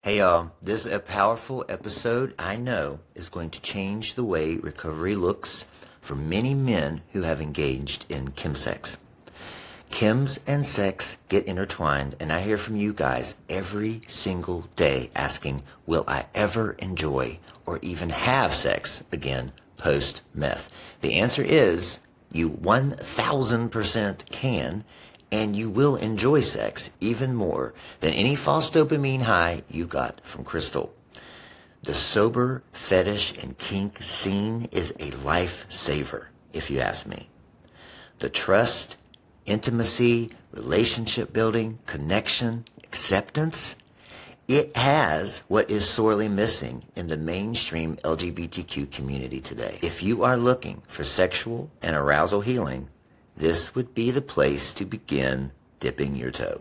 Hey y'all, this is a powerful episode I know is going to change the way recovery looks for many men who have engaged in chemsex. Chems and sex get intertwined, and I hear from you guys every single day asking, will I ever enjoy or even have sex again post-meth? The answer is you 1000% can, and you will enjoy sex even more than any false dopamine high you got from crystal. The sober, fetish, and kink scene is a lifesaver, if you ask me. The trust, intimacy, relationship building, connection, acceptance, it has what is sorely missing in the mainstream LGBTQ community today. If you are looking for sexual and arousal healing, this would be the place to begin dipping your toe.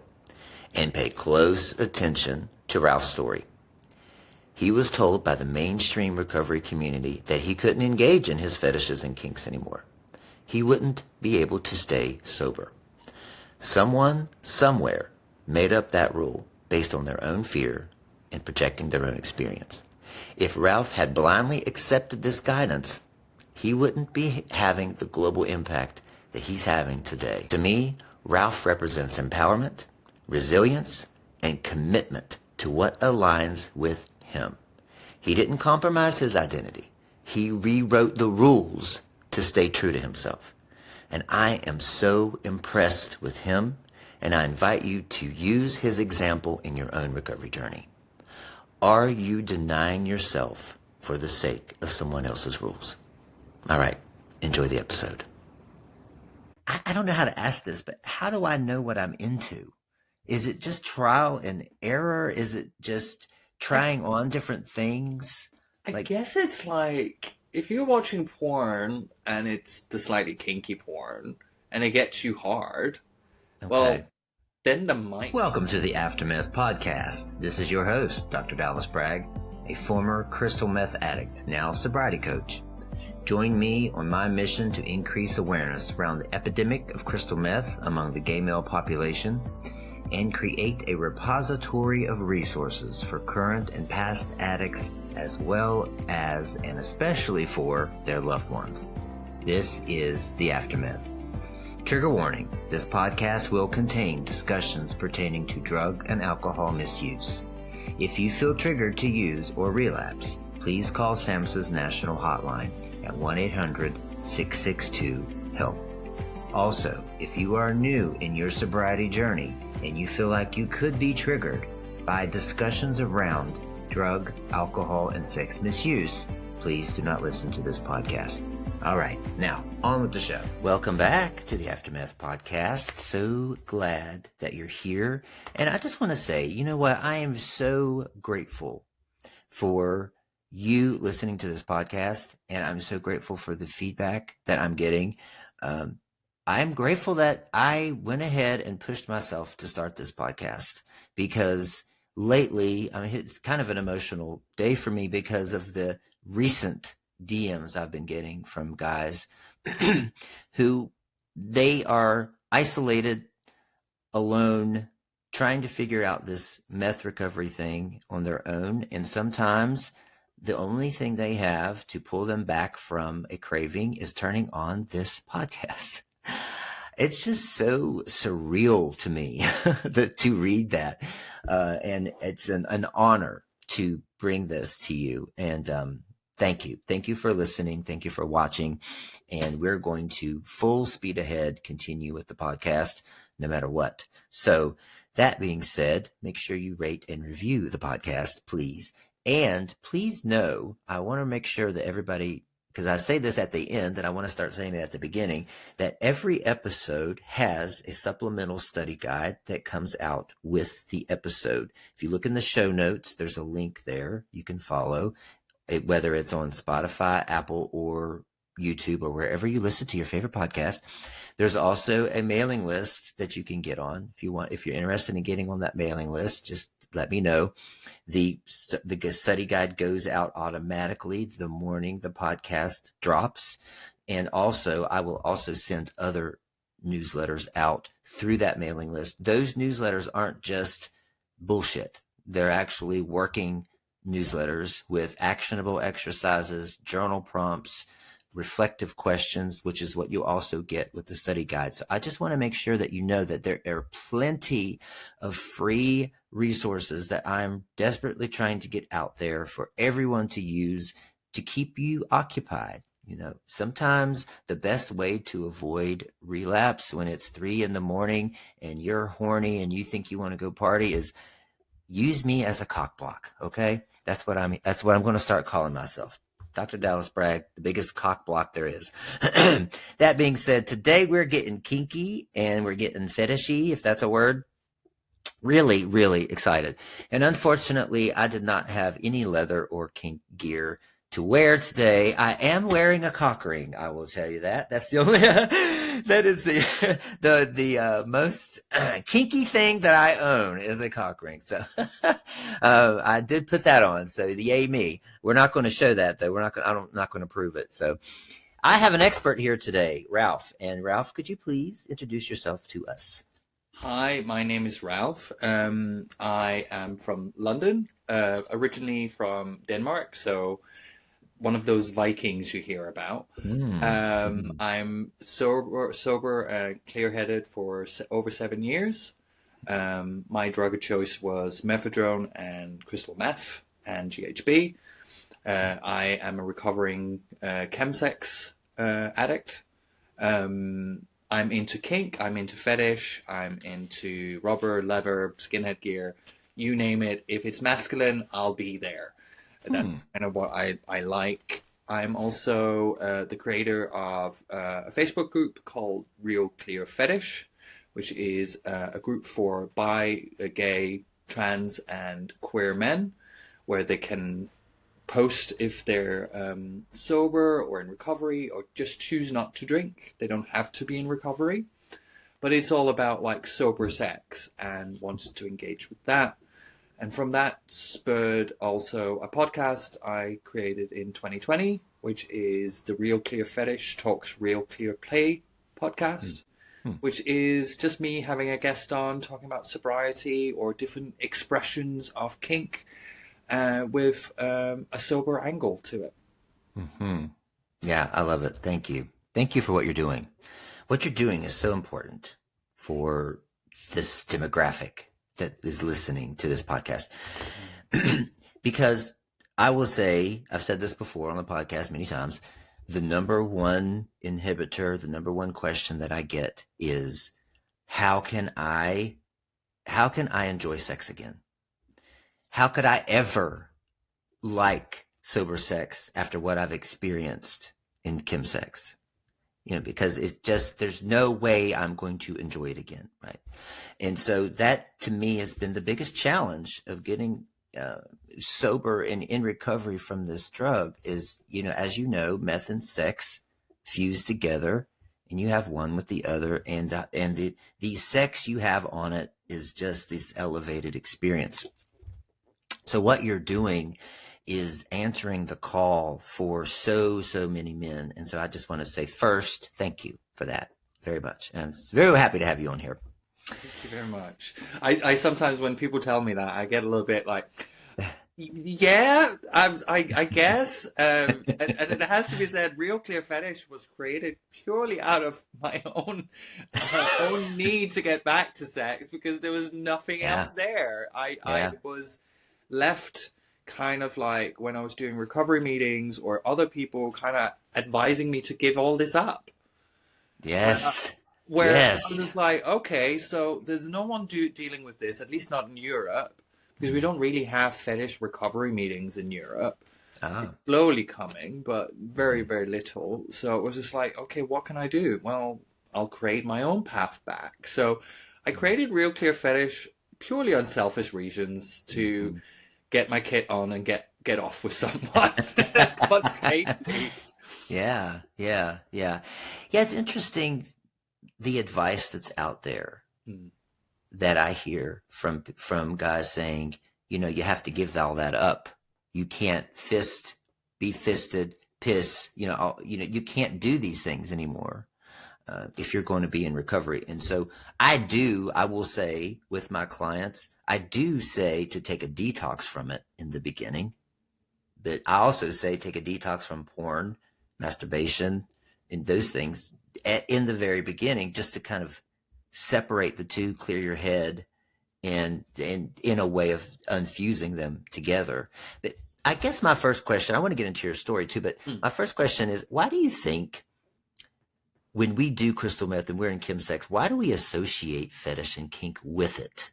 And pay close attention to Ralph's story. He was told by the mainstream recovery community that he couldn't engage in his fetishes and kinks anymore. He wouldn't be able to stay sober. Someone, somewhere, made up that rule based on their own fear and projecting their own experience. If Ralf had blindly accepted this guidance, he wouldn't be having the global impact that he's having today. To me, Ralf represents empowerment, resilience, and commitment to what aligns with him. He didn't compromise his identity. He rewrote the rules to stay true to himself. And I am so impressed with him, and I invite you to use his example in your own recovery journey. Are you denying yourself for the sake of someone else's rules? All right, enjoy the episode. I don't know how to ask this, but how do I know what I'm into? Is it just trial and error? Is it just trying on different things? I guess it's like if you're watching porn and it's the slightly kinky porn and it gets you hard, well, then the mic. Welcome to the Aftermeth Podcast. This is your host, Dr. Bragg, a former crystal meth addict, now sobriety coach. Join me on my mission to increase awareness around the epidemic of crystal meth among the gay male population and create a repository of resources for current and past addicts as well as and especially for their loved ones. This is the Aftermeth. Trigger warning, this podcast will contain discussions pertaining to drug and alcohol misuse. If you feel triggered to use or relapse, please call SAMHSA's national hotline at 1-800-662-HELP. Also, if you are new in your sobriety journey and you feel like you could be triggered by discussions around drug, alcohol, and sex misuse, please do not listen to this podcast. All right, now on with the show. Welcome back to the Aftermeth Podcast. So glad that you're here. And I just want to say, you know what? I am so grateful for you listening to this podcast, and I'm so grateful for the feedback that I'm getting. I'm grateful that I went ahead and pushed myself to start this podcast because lately, it's kind of an emotional day for me because of the recent DMs I've been getting from guys who they are isolated, alone, trying to figure out this meth recovery thing on their own, and sometimes the only thing they have to pull them back from a craving is turning on this podcast. It's just so surreal to me to read that. And it's an honor to bring this to you. And thank you. Thank you for listening. Thank you for watching. And we're going to full speed ahead continue with the podcast no matter what. So that being said, make sure you rate and review the podcast, please. And please know, I want to make sure that everybody, because I say this at the end and I want to start saying it at the beginning, that every episode has a supplemental study guide that comes out with the episode. If you look in the show notes, there's a link there you can follow, whether it's on Spotify, Apple, or YouTube, or wherever you listen to your favorite podcast. There's also a mailing list that you can get on. If you're interested in getting on that mailing list, just let me know. The study guide goes out automatically the morning the podcast drops. And also, I will also send other newsletters out through that mailing list. Those newsletters aren't just bullshit. They're actually working newsletters with actionable exercises, journal prompts, reflective questions, which is what you also get with the study guide. So I just want to make sure that you know that there are plenty of free resources that I'm desperately trying to get out there for everyone to use to keep you occupied. You know, sometimes the best way to avoid relapse when it's 3 a.m. and you're horny and you think you want to go party is use me as a cock block. Okay. That's what I'm going to start calling myself. Dr. Dallas Bragg, the biggest cock block there is. That being said, today we're getting kinky and we're getting fetishy, if that's a word. Really, really excited. And unfortunately, I did not have any leather or kink gear to wear today. I am wearing a cock ring. I will tell you that. That's the only, that is the most kinky thing that I own is a cock ring. So, I did put that on. So yay me. We're not going to show that though. I'm not going to prove it. So I have an expert here today, Ralf. And Ralf, could you please introduce yourself to us? Hi, my name is Ralf. I am from London, originally from Denmark. So one of those Vikings you hear about. I'm sober, clear-headed for over 7 years. My drug of choice was methadone and crystal meth and GHB. I am a recovering chemsex addict. I'm into kink, I'm into fetish, I'm into rubber, leather, skinhead gear, you name it. If it's masculine, I'll be there. That's kind of what I like. I'm also the creator of a Facebook group called Real Clear Fetish, which is a group for bi, gay, trans, and queer men, where they can post if they're sober or in recovery or just choose not to drink. They don't have to be in recovery. But it's all about like sober sex and wanted to engage with that. And from that spurred also a podcast I created in 2020, which is the Real Clear Fetish Talks Real Clear Play podcast, which is just me having a guest on talking about sobriety or different expressions of kink with a sober angle to it. Yeah, I love it. Thank you. Thank you for what you're doing. What you're doing is so important for this demographic that is listening to this podcast. Because I will say, I've said this before on the podcast many times, the number one inhibitor, the number one question that I get is, how can I enjoy sex again? How could I ever like sober sex after what I've experienced in chemsex? You know, because there's no way I'm going to enjoy it again, right? And so that, to me, has been the biggest challenge of getting sober and in recovery from this drug is, you know, as you know, meth and sex fuse together, and you have one with the other, and the sex you have on it is just this elevated experience. So what you're doing is answering the call for so many men. And so I just want to say first, thank you for that very much. And I'm very happy to have you on here. Thank you very much. I sometimes, when people tell me that, I get a little bit like, yeah, I guess. And it has to be said, Real Clear Fetish was created purely out of my own need to get back to sex, because there was nothing else there. I was left kind of like, when I was doing recovery meetings or other people kind of advising me to give all this up. Yes. Where I was like, okay, so there's no one dealing with this, at least not in Europe, because we don't really have fetish recovery meetings in Europe. It's slowly coming, but very, very little. So it was just like, okay, what can I do? Well, I'll create my own path back. So I created Real Clear Fetish purely on selfish reasons to get my kit on and get off with someone, but safely. Yeah. It's interesting, the advice that's out there that I hear from guys saying, you know, you have to give all that up. You can't be fisted, piss, you can't do these things anymore. if you're going to be in recovery. And so I will say with my clients, I do say to take a detox from it in the beginning, but I also say take a detox from porn, masturbation, and those things in the very beginning, just to kind of separate the two, clear your head, and in a way of unfusing them together. But I guess my first question, I want to get into your story too, but my first question is, why do you think when we do crystal meth and we're in chemsex, why do we associate fetish and kink with it?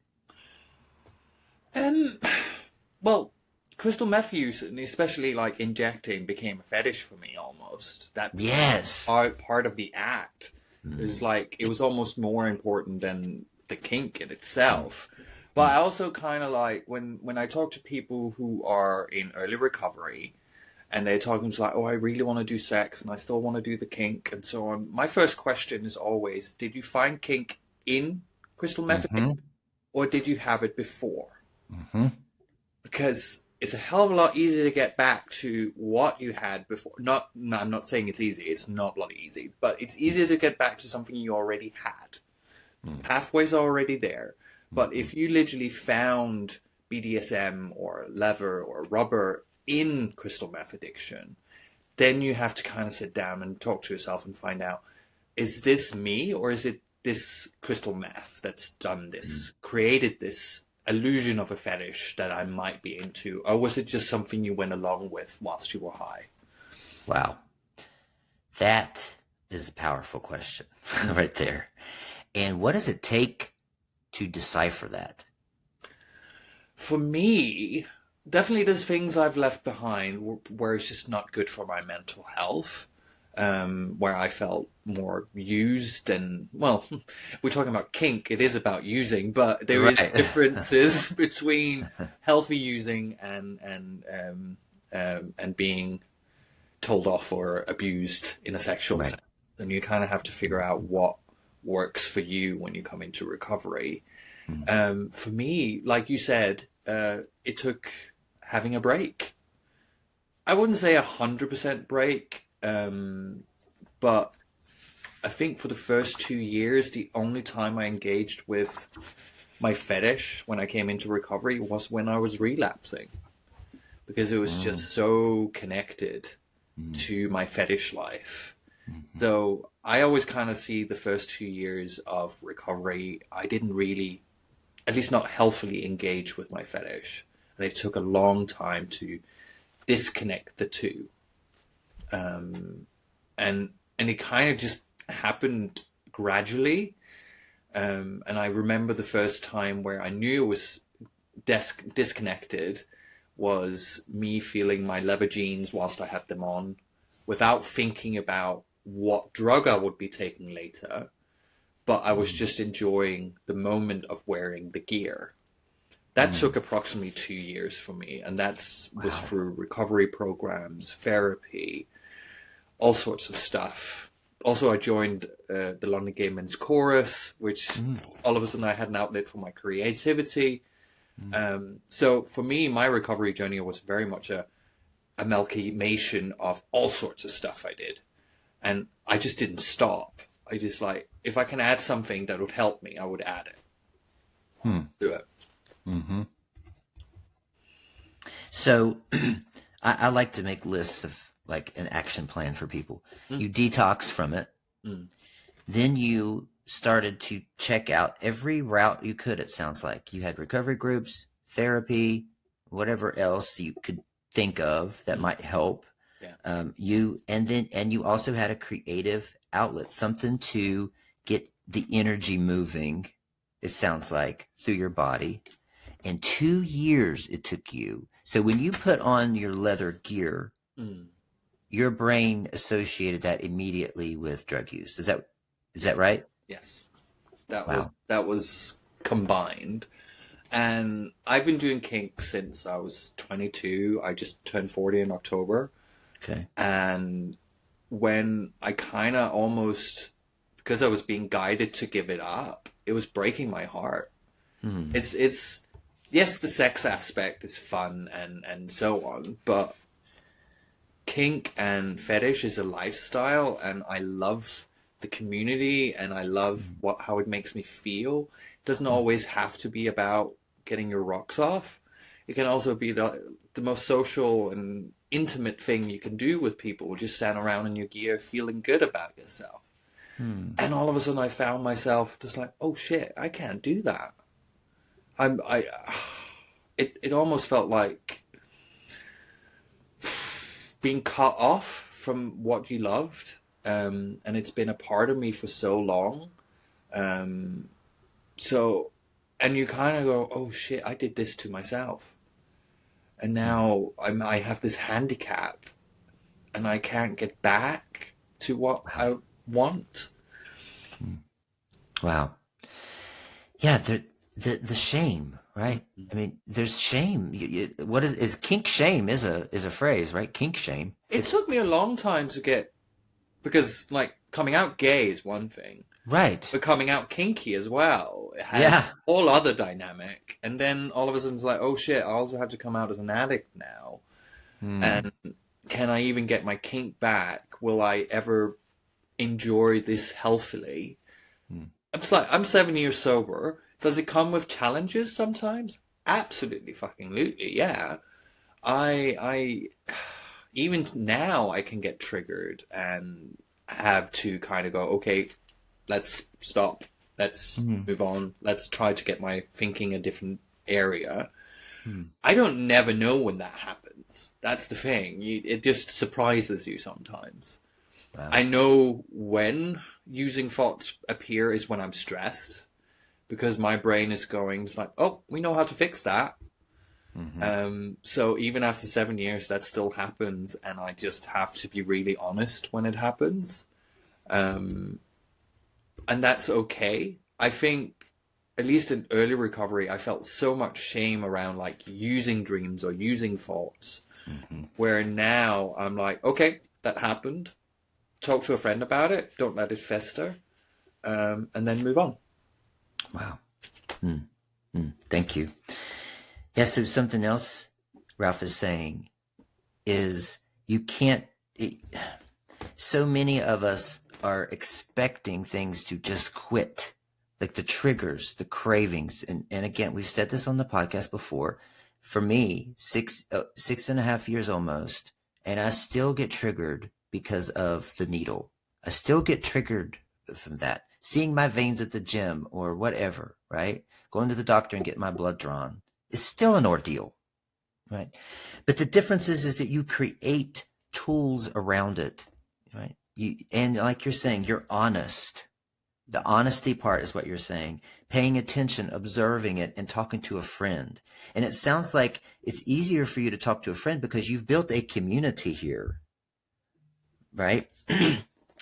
Well, crystal meth use, and especially like injecting, became a fetish for me almost. That Yes. part of the act. It was like, it was almost more important than the kink in itself. But I also kind of like, when I talk to people who are in early recovery, and they're talking to like, oh, I really want to do sex, and I still want to do the kink, and so on. My first question is always, did you find kink in crystal meth, or did you have it before? Because it's a hell of a lot easier to get back to what you had before. No, I'm not saying it's easy. It's not bloody easy. But it's easier to get back to something you already had. Pathway's already there. But if you literally found BDSM or leather or rubber in crystal meth addiction, then you have to kind of sit down and talk to yourself and find out, is this me, or is it this crystal meth that's done this, created this illusion of a fetish that I might be into, or was it just something you went along with whilst you were high? Wow. That is a powerful question right there. And what does it take to decipher that? For me, definitely there's things I've left behind where it's just not good for my mental health. Where I felt more used, and well, we're talking about kink, it is about using, but there is differences between healthy using and being told off or abused in a sexual sense. And you kind of have to figure out what works for you when you come into recovery. For me, like you said, it took having a break. I wouldn't say 100% break. But I think for the first 2 years, the only time I engaged with my fetish when I came into recovery was when I was relapsing, because it was just so connected to my fetish life. So I always kind of see the first 2 years of recovery, I didn't really, at least not healthily, engage with my fetish. And it took a long time to disconnect the two. And it kind of just happened gradually. And I remember the first time where I knew it was disconnected was me feeling my leather jeans whilst I had them on, without thinking about what drug I would be taking later. But I was just enjoying the moment of wearing the gear. That took approximately 2 years for me. And was through recovery programs, therapy, all sorts of stuff. Also, I joined the London Gay Men's Chorus, which all of a sudden I had an outlet for my creativity. So for me, my recovery journey was very much a amalgamation of all sorts of stuff I did. And I just didn't stop. I just like, if I can add something that would help me, I would add it. Do it. So I like to make lists of like an action plan for people. You detox from it. Then you started to check out every route you could, it sounds like. You had recovery groups, therapy, whatever else you could think of that might help. You also had a creative outlet, something to get the energy moving, it sounds like, through your body. And 2 years it took you. So when you put on your leather gear, your brain associated that immediately with drug use. Is that right? Yes. That was combined. And I've been doing kink since I was 22. I just turned 40 in October. Okay. And when I kind of almost, because I was being guided to give it up, it was breaking my heart. It's yes, the sex aspect is fun and so on, but kink and fetish is a lifestyle, and I love the community, and I love how it makes me feel. It doesn't always have to be about getting your rocks off. It can also be the most social and intimate thing you can do with people, just stand around in your gear feeling good about yourself. And all of a sudden I found myself just like, oh shit, I can't do that. It almost felt like being cut off from what you loved. And it's been a part of me for so long. And you kind of go, oh shit, I did this to myself. And now I have this handicap and I can't get back to what I want. Wow. Yeah, the shame, right? I mean, there's shame. What is kink shame is a phrase, right? Kink shame. It took me a long time to get, because like coming out gay is one thing. Right. But coming out kinky as well. It has a whole other dynamic. And then all of a sudden it's like, oh shit, I also have to come out as an addict now. And can I even get my kink back? Will I ever enjoy this healthily? I'm just like, I'm 7 years sober. Does it come with challenges sometimes? Absolutely fucking lutely, yeah. I even now I can get triggered and have to kind of go, okay, let's stop. Let's move on. Let's try to get my thinking a different area. I don't never know when that happens. That's the thing. It just surprises you sometimes. Wow. I know when using thoughts appear is when I'm stressed, because my brain is going, it's like, oh, we know how to fix that. So even after 7 years, that still happens, and I just have to be really honest when it happens. And that's okay. I think, at least in early recovery, I felt so much shame around like using dreams or using thoughts, where now I'm like, okay, that happened. Talk to a friend about it. Don't let it fester. And then move on. Wow. Thank you. Yes, so something else Ralf is saying is you can't... so many of us are expecting things to just quit. Like the triggers, the cravings. And again, we've said this on the podcast before. For me, 6.5 years almost, and I still get triggered because of the needle. I still get triggered from that. Seeing my veins at the gym or whatever, right? Going to the doctor and getting my blood drawn is still an ordeal, right? But the difference is that you create tools around it, right? And like you're saying, you're honest. The honesty part is what you're saying. Paying attention, observing it, and talking to a friend. And it sounds like it's easier for you to talk to a friend because you've built a community here, right?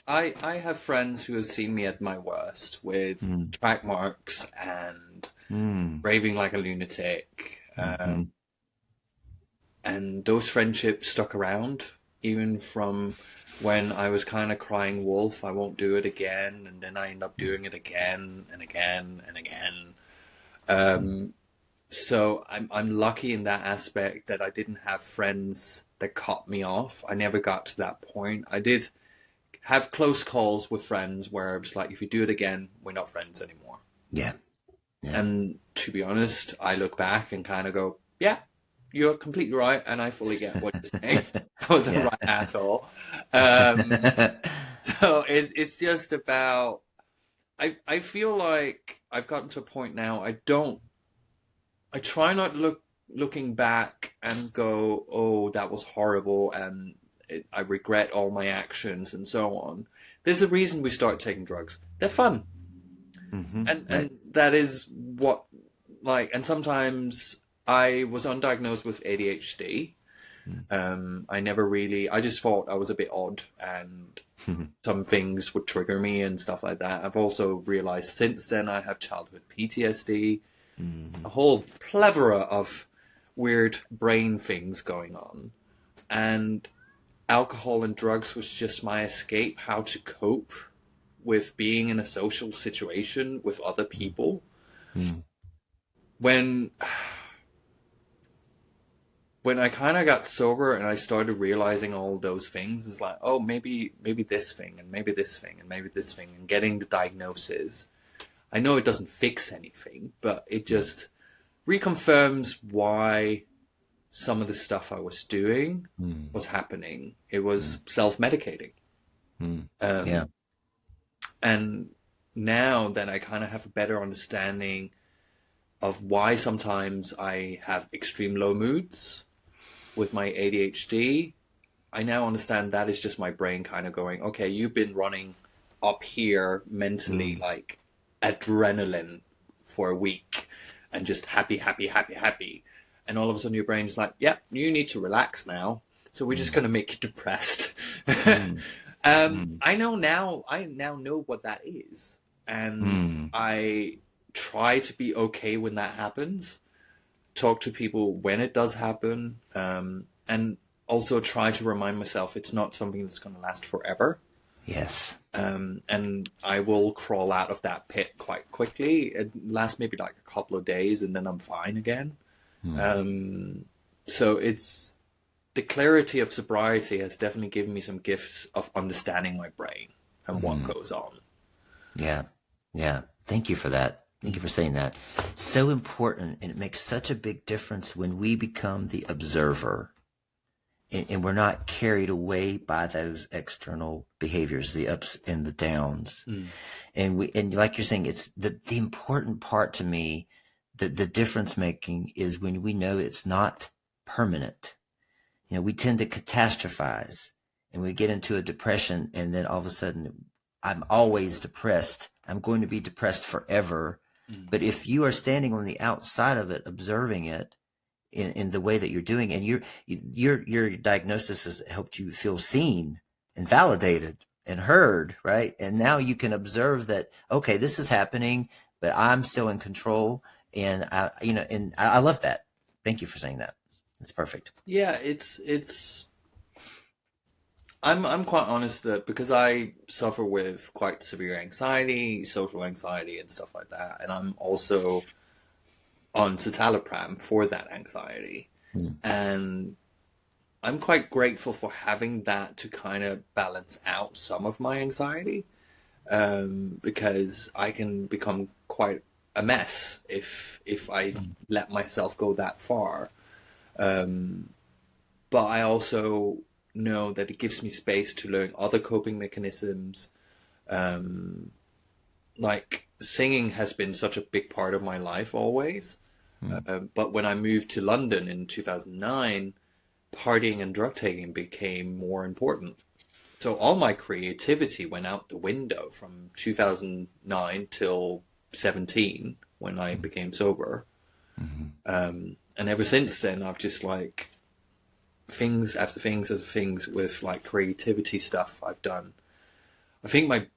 I have friends who have seen me at my worst with track marks and raving like a lunatic. And those friendships stuck around, even from when I was kind of crying wolf, I won't do it again. And then I end up doing it again and again and again. So I'm lucky in that aspect that I didn't have friends that cut me off. I never got to that point. I did have close calls with friends where it was like, if you do it again, we're not friends anymore. Yeah. And to be honest, I look back and kind of go, yeah, you're completely right, and I fully get what you're saying. I was a right asshole. So it's just about, I feel like I've gotten to a point now, I try not looking back and go, oh, that was horrible, and I regret all my actions and so on. There's a reason we start taking drugs. They're fun. And that is what, like, and sometimes I was undiagnosed with ADHD. I just thought I was a bit odd and some things would trigger me and stuff like that. I've also realized since then I have childhood PTSD, a whole plethora of weird brain things going on. And alcohol and drugs was just my escape, how to cope with being in a social situation with other people. When when I kind of got sober and I started realizing all those things, it's like, oh, maybe this thing and maybe this thing and maybe this thing, and getting the diagnosis. I know it doesn't fix anything, but it just reconfirms why some of the stuff I was doing was happening. It was self-medicating. Yeah. And now that I kind of have a better understanding of why sometimes I have extreme low moods with my ADHD, I now understand that is just my brain kind of going, okay, you've been running up here mentally like adrenaline for a week and just happy. And all of a sudden your brain's like, yeah, you need to relax now. So we're just going to make you depressed. I now know what that is. And I try to be okay when that happens. Talk to people when it does happen. And also try to remind myself it's not something that's going to last forever. Yes. And I will crawl out of that pit quite quickly. It lasts maybe like a couple of days and then I'm fine again. So it's the clarity of sobriety has definitely given me some gifts of understanding my brain and what goes on. Yeah. Yeah. Thank you for that. Thank you for saying that. So important. And it makes such a big difference when we become the observer and we're not carried away by those external behaviors, the ups and the downs. And like you're saying, it's the important part to me, the difference making is when we know it's not permanent. You know, we tend to catastrophize and we get into a depression and then all of a sudden I'm always depressed. I'm going to be depressed forever. But if you are standing on the outside of it, observing it in the way that you're doing, and your diagnosis has helped you feel seen and validated and heard, right? And now you can observe that, okay, this is happening, but I'm still in control. And I love that. Thank you for saying that. It's perfect. Yeah, I'm quite honest that because I suffer with quite severe anxiety, social anxiety and stuff like that, and I'm also on citalopram for that anxiety. And I'm quite grateful for having that to kind of balance out some of my anxiety, because I can become quite a mess if I let myself go that far. But I also know that it gives me space to learn other coping mechanisms. Like singing has been such a big part of my life always. But when I moved to London in 2009, partying and drug taking became more important. So all my creativity went out the window from 2009 till 17 when I became sober. And ever since then, I've just like things after things after things with like creativity stuff I've done. I think my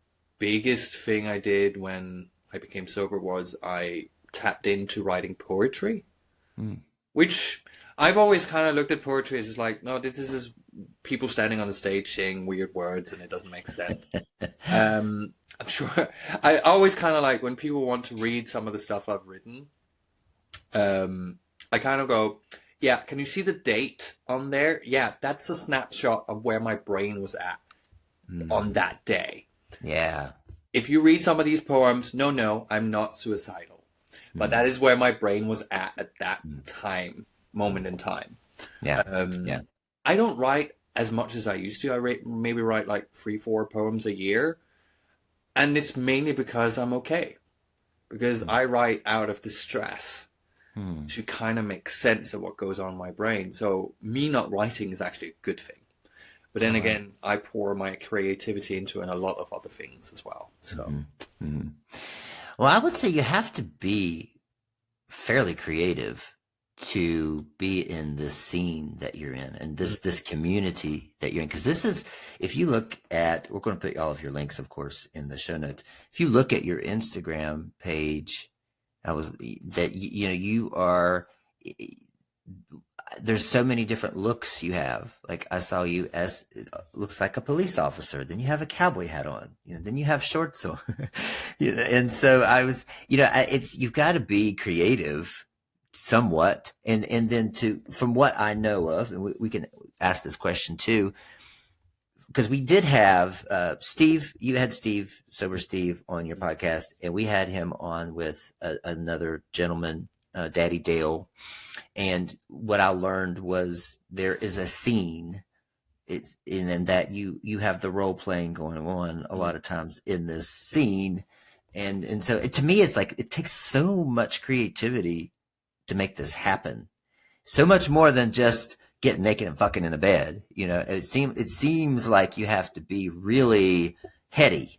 biggest thing I did when I became sober was I tapped into writing poetry, which I've always kind of looked at poetry as just like, no, this is people standing on the stage saying weird words and it doesn't make sense. I'm sure I always kind of like when people want to read some of the stuff I've written, I kind of go, yeah, can you see the date on there? Yeah, that's a snapshot of where my brain was at on that day. Yeah. If you read some of these poems, no, I'm not suicidal. But that is where my brain was at that moment in time. Yeah. I don't write as much as I used to. I maybe write like 3-4 poems a year. And it's mainly because I'm okay. Because I write out of distress to kind of make sense of what goes on in my brain. So me not writing is actually a good thing. But then again, I pour my creativity into a lot of other things as well. So, Well, I would say you have to be fairly creative to be in this scene that you're in and this community that you're in. Because this is, if you look at, we're going to put all of your links, of course, in the show notes. If you look at your Instagram page, you are, there's so many different looks you have. Like I saw you as looks like a police officer. Then you have a cowboy hat on. Then you have shorts on. And so I was, it's you've got to be creative somewhat. And then from what I know of, and we can ask this question too, because we did have Steve, you had Steve, Sober Steve, on your podcast, and we had him on with another gentleman, Daddy Dale. And what I learned was there is a scene, and that you have the role playing going on a lot of times in this scene. And so to me, it's like, it takes so much creativity to make this happen. So much more than just getting naked and fucking in a bed. You know, it seems like you have to be really heady.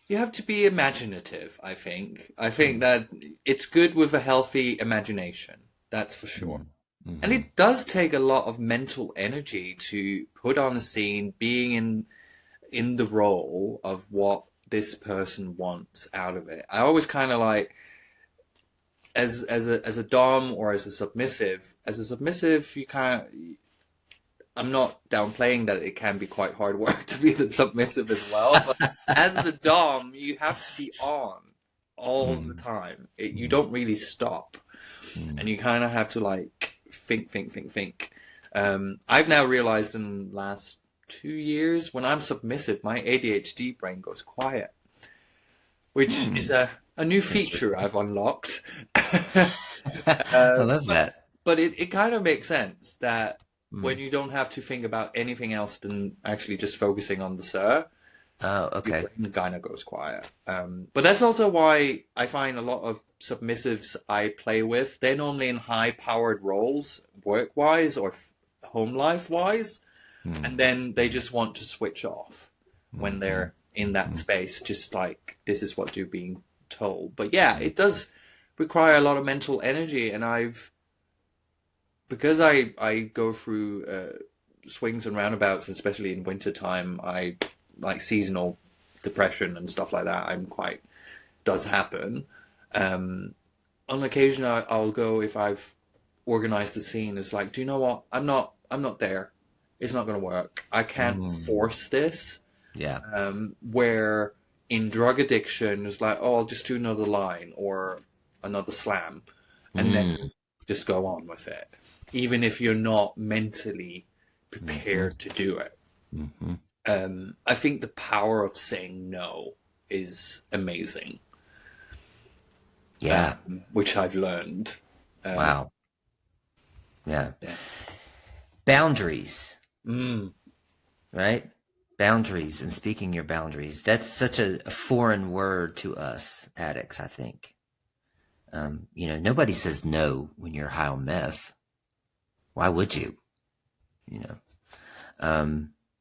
You have to be imaginative, I think. I think that it's good with a healthy imagination. That's for sure. Mm-hmm. And it does take a lot of mental energy to put on a scene, being in the role of what this person wants out of it. I always kind of like, as a dom or as a submissive, you kind of, I'm not downplaying that it can be quite hard work to be the submissive as well, but as the dom, you have to be on all the time. You don't really stop, and you kind of have to like think. I've now realized in the last 2 years, when I'm submissive, my ADHD brain goes quiet, which is a new feature I've unlocked. I love that. But it kind of makes sense that when you don't have to think about anything else than actually just focusing on the sir, your brain kind of goes quiet. But that's also why I find a lot of submissives I play with, they're normally in high-powered roles, work-wise or home life-wise, and then they just want to switch off when they're in that space, just like, this is what you're being told. But yeah, it does require a lot of mental energy, and because I go through swings and roundabouts, especially in wintertime, I like seasonal depression and stuff like that. Does happen. On occasion, I'll go, if I've organized the scene, it's like, do you know what? I'm not there. It's not going to work. I can't force this. Yeah. Where in drug addiction, it's like, oh, I'll just do another line or another slam, and then just go on with it, even if you're not mentally prepared to do it. I think the power of saying no is amazing. Yeah. Which I've learned. Wow. Yeah. Boundaries. Right? Boundaries, and speaking your boundaries. That's such a foreign word to us addicts, I think. Nobody says no when you're high on meth. Why would you?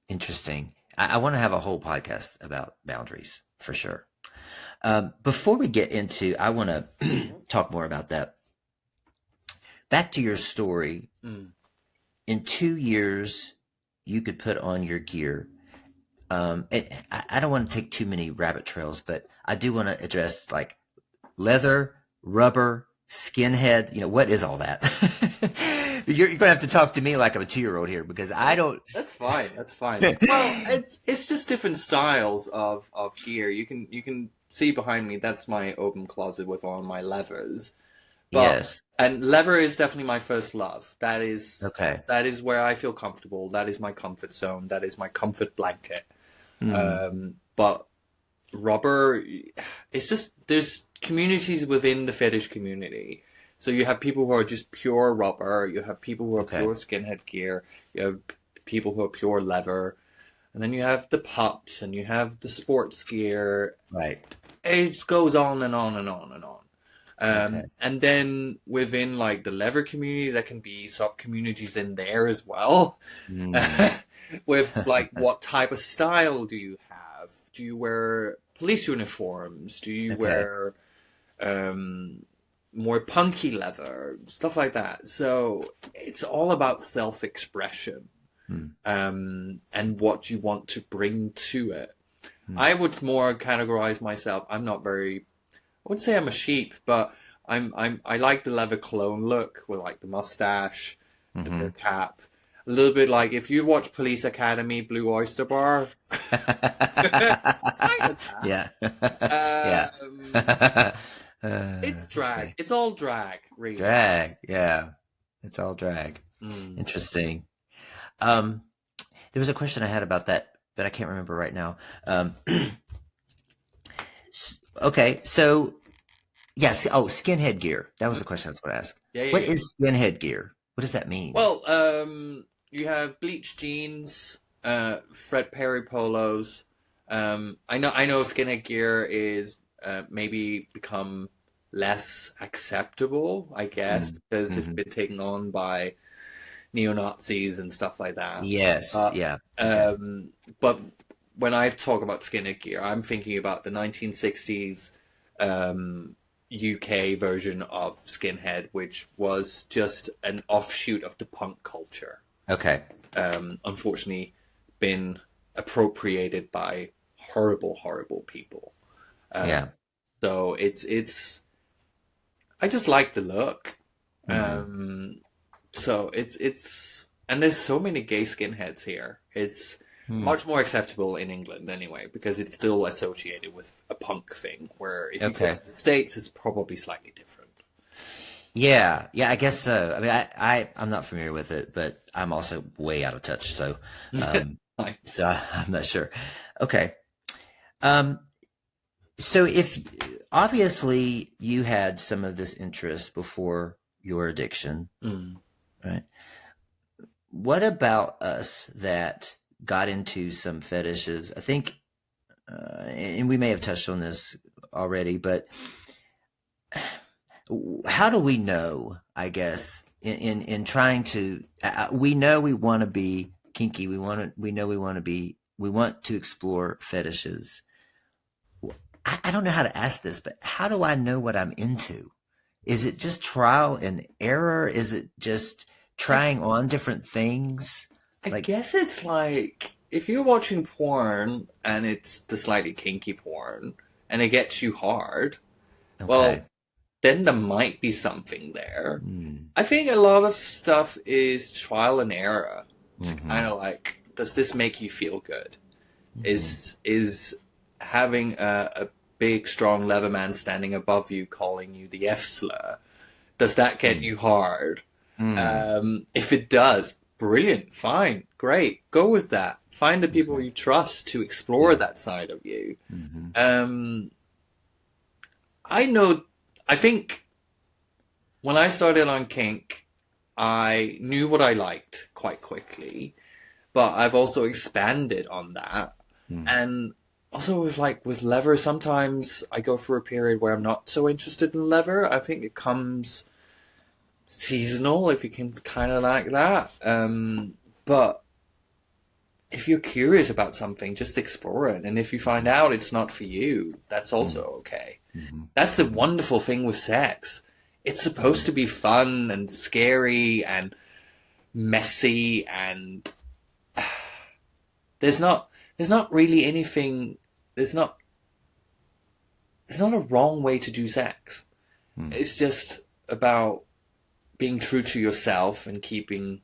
Interesting. I want to have a whole podcast about boundaries for sure. Before we get into, I want to talk more about that. Back to your story. In 2 years, you could put on your gear. I don't want to take too many rabbit trails, but I do want to address like leather, rubber, skinhead. What is all that? You're going to have to talk to me like I'm a 2-year-old here, because I don't. That's fine. Well, it's just different styles of gear. You can see behind me. That's my open closet with all my levers. Yes. And leather is definitely my first love. That is okay. That is where I feel comfortable. That is my comfort zone. That is my comfort blanket. But rubber, it's just, there's communities within the fetish community. So you have people who are just pure rubber. You have people who are pure skinhead gear. You have people who are pure leather. And then you have the pups, and you have the sports gear. Right. It just goes on and on and on and on. And then within like the leather community, there can be sub communities in there as well. With like, what type of style do you have? Do you wear police uniforms? Do you wear more punky leather? Stuff like that. So it's all about self-expression and what you want to bring to it. I would more categorize myself. I'm not very, I wouldn't say I'm a sheep, but I like the leather cologne look with like the mustache, the cap. A little bit like if you watch Police Academy, Blue Oyster Bar. Yeah. Yeah. It's That's drag. funny. It's all drag, really. Drag, yeah. It's all drag. Mm. Interesting. There was a question I had about that, but I can't remember right now. Okay, so yes. Oh, skin headgear. That was the question I was going to ask. Yeah, What yeah, yeah. is skin headgear? What does that mean? Well, you have bleached jeans, Fred Perry polos. I know skinhead gear is maybe become less acceptable, I guess, because it's Mm-hmm. been taken on by neo-Nazis and stuff like that. Yes. Uh, Yeah. Okay. but when I talk about skinhead gear, I'm thinking about the 1960s UK version of skinhead, which was just an offshoot of the punk culture. Okay. Unfortunately, been appropriated by horrible, horrible people. Yeah. So it's. I just like the look. Mm-hmm. So it's and there's so many gay skinheads here. It's Hmm. much more acceptable in England anyway, because it's still associated with a punk thing. Where if you go Okay. to the States, it's probably slightly different. Yeah. Yeah. I guess so. I mean, I'm not familiar with it, but I'm also way out of touch. So, um, Hi. I'm not sure. Okay. Um, so if obviously you had some of this interest before your addiction, Mm. right? What about us that got into some fetishes? I think, and we may have touched on this already, but how do we know, I guess, in trying to, we know we want to be kinky. We want to explore fetishes. I don't know how to ask this, but how do I know what I'm into? Is it just trial and error? Is it just I trying on different things? I Like, guess it's like if you're watching porn and it's the slightly kinky porn and it gets you hard, okay. well, then there might be something there. Mm, I think a lot of stuff is trial and error. It's mm-hmm, kind of like, does this make you feel good? mm-hmm, Is having a big, strong Leatherman standing above you calling you the F slur, does that get mm, you hard? mm, If it does, brilliant, fine, great, go with that. Find the people okay. you trust to explore Yeah. that side of you. Mm-hmm, Um, I know, I think when I started on Kink, I knew what I liked quite quickly, but I've also expanded on that. mm, And also with leather, sometimes I go through a period where I'm not so interested in leather. I think it comes seasonal, if you can kind of like that. But if you're curious about something, just explore it. And if you find out it's not for you, that's also okay. mm-hmm, That's the mm-hmm, wonderful thing with sex. It's mm-hmm, supposed to be fun and scary and messy, and there's not there's not really anything there's not there's not a wrong way to do sex. mm, It's just about being true to yourself and keeping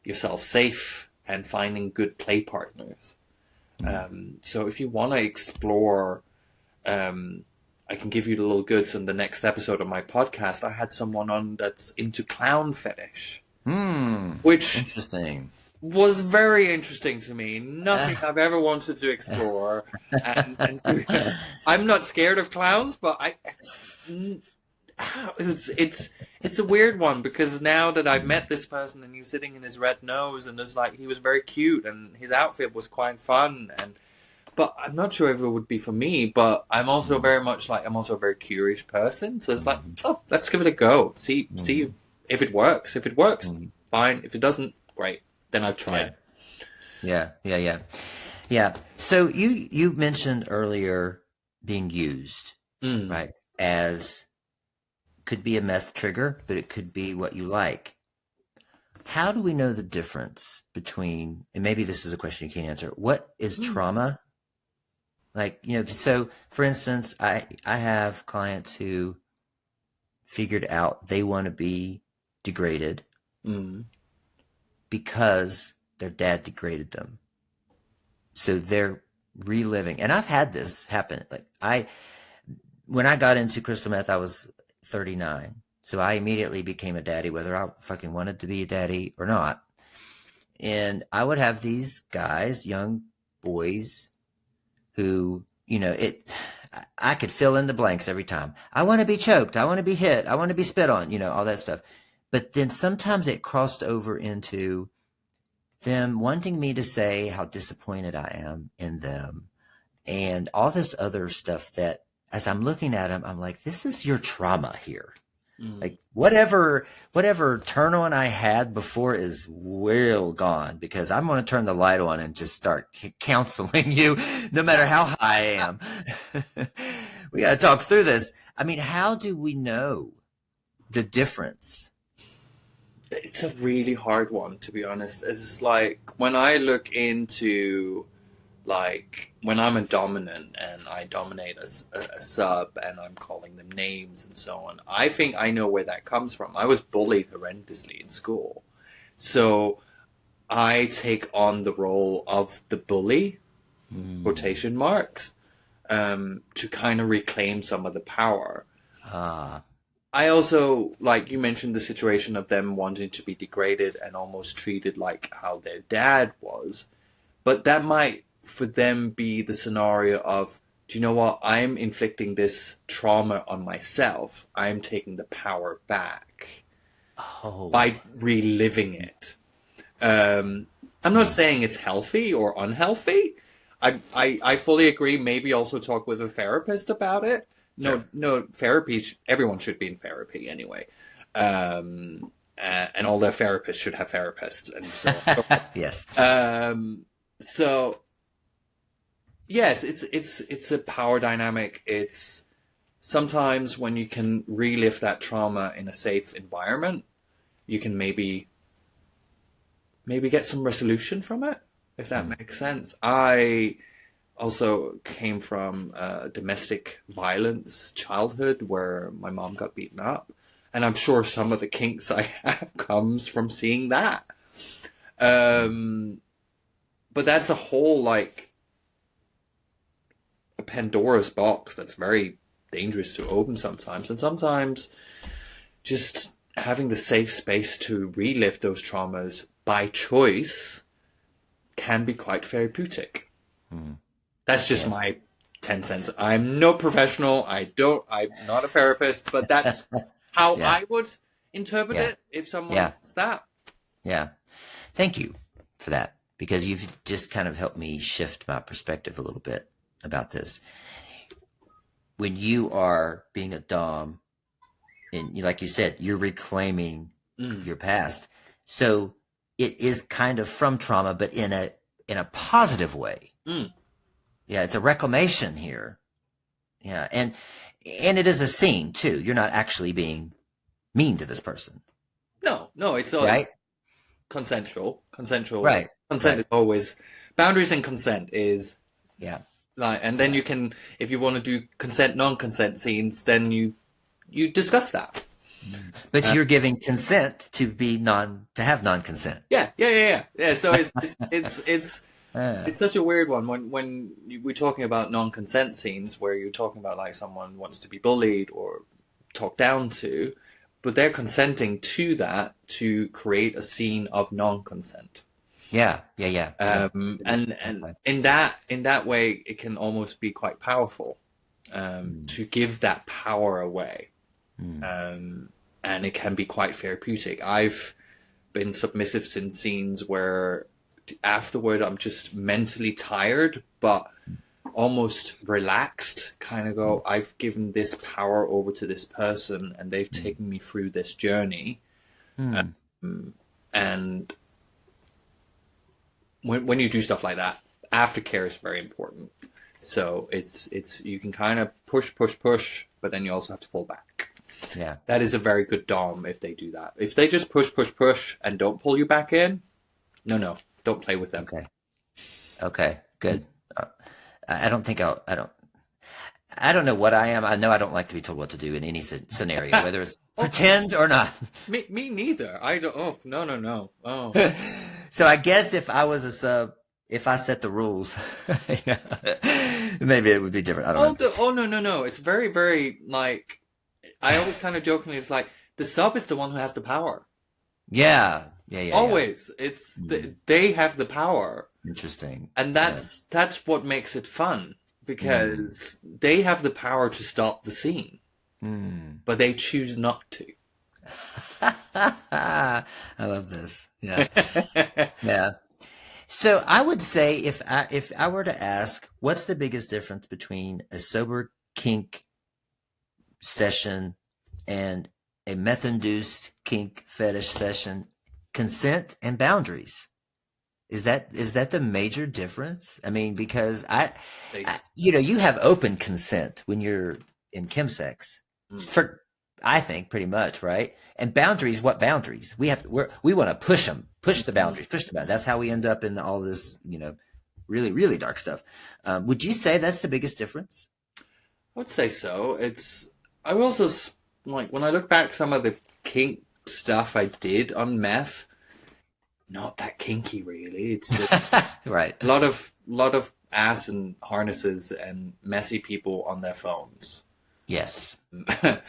yourself safe and finding good play partners. mm. So if you want to explore, I can give you the little goods on the next episode of my podcast. I had someone on that's into clown fetish, Hmm. which Interesting. was very interesting to me. Nothing I've ever wanted to explore. And I'm not scared of clowns, but it's a weird one, because now that I've met this person and he was sitting in his red nose and it's like he was very cute and his outfit was quite fun, and but I'm not sure if it would be for me. But I'm also very much like, I'm also a very curious person, so it's like, oh, let's give it a go. See if it works. If it works, fine. If it doesn't, great. Then I've tried. Yeah. Yeah. Yeah. Yeah. Yeah. So you mentioned earlier being used, Mm. right? As could be a meth trigger, but it could be what you like. How do we know the difference between, and maybe this is a question you can't answer, what is trauma? Like, so for instance, I have clients who figured out they want to be degraded Mm. because their dad degraded them. So they're reliving. And I've had this happen. Like when I got into crystal meth, I was 39. So I immediately became a daddy, whether I fucking wanted to be a daddy or not. And I would have these guys, young boys, who, I could fill in the blanks every time. I want to be choked. I want to be hit. I want to be spit on, all that stuff. But then sometimes it crossed over into them wanting me to say how disappointed I am in them and all this other stuff that as I'm looking at them, I'm like, this is your trauma here. Like whatever turn on I had before is well gone, because I'm going to turn the light on and just start counseling you no matter how high I am. We got to talk through this. I mean, how do we know the difference? It's a really hard one, to be honest. It's like when I look into, like, when I'm a dominant and I dominate a sub and I'm calling them names and so on, I think I know where that comes from. I was bullied horrendously in school. So I take on the role of the bully, quotation marks, to kind of reclaim some of the power. I also, like you mentioned, the situation of them wanting to be degraded and almost treated like how their dad was. But that might, for them, be the scenario of, do you know what? I'm inflicting this trauma on myself. I'm taking the power back by reliving it. I'm not saying it's healthy or unhealthy. I fully agree. Maybe also talk with a therapist about it. No, therapy. Everyone should be in therapy anyway, and all their therapists should have therapists, and so Yes. So yes, it's a power dynamic. It's sometimes when you can relive that trauma in a safe environment, you can maybe get some resolution from it, if that makes sense. I also came from a domestic violence childhood where my mom got beaten up. And I'm sure some of the kinks I have comes from seeing that. But that's a whole, like, a Pandora's box that's very dangerous to open sometimes. And sometimes just having the safe space to relive those traumas by choice can be quite therapeutic. That's just my 10 cents. I'm no professional. I'm not a therapist, but that's how I would interpret it if someone wants that. Yeah. Thank you for that, because you've just kind of helped me shift my perspective a little bit about this. When you are being a dom, and like you said, you're reclaiming your past. So it is kind of from trauma, but in a positive way. Yeah, it's a reclamation here. Yeah, and it is a scene too. You're not actually being mean to this person. No, it's all right. Consensual. Right. Consent is always boundaries, and consent is like, and then you can, if you want to do consent, non-consent scenes, then you discuss that. But you're giving consent to have non-consent. Yeah. So it's such a weird one when we're talking about non-consent scenes where you're talking about, like, someone wants to be bullied or talked down to, but they're consenting to that to create a scene of non-consent. Yeah. And in that way, it can almost be quite powerful to give that power away. And it can be quite therapeutic. I've been submissive in scenes where afterward I'm just mentally tired, but almost relaxed, kind of go, I've given this power over to this person and they've taken me through this journey. And when you do stuff like that, aftercare is very important. So it's you can kind of push, but then you also have to pull back. Yeah. That is a very good dom if they do that. If they just push and don't pull you back in, no, don't play with them. Okay, good. I don't know what I am. I know I don't like to be told what to do in any scenario, whether it's pretend or not. Me neither. I don't. Oh, no. Oh. So I guess if I was a sub, if I set the rules, Maybe it would be different. I don't know. Oh, no. It's very, very, like, I always kind of jokingly, it's like, the sub is the one who has the power. Yeah. Always. It's, they have the power. Interesting. And that's what makes it fun, because they have the power to stop the scene, but they choose not to. I love this. Yeah. Yeah. So I would say if I were to ask, what's the biggest difference between a sober kink session and a meth-induced kink fetish session? Consent and boundaries. Is that the major difference? I mean, because you have open consent when you're in chemsex, I think pretty much, right? And boundaries, what boundaries? We want to push the boundaries. That's how we end up in all this, really, really dark stuff. Would you say that's the biggest difference? I would say so. I also, like, when I look back some of the kink stuff I did on meth, not that kinky, really. It's just right. A lot of ass and harnesses and messy people on their phones. Yes. A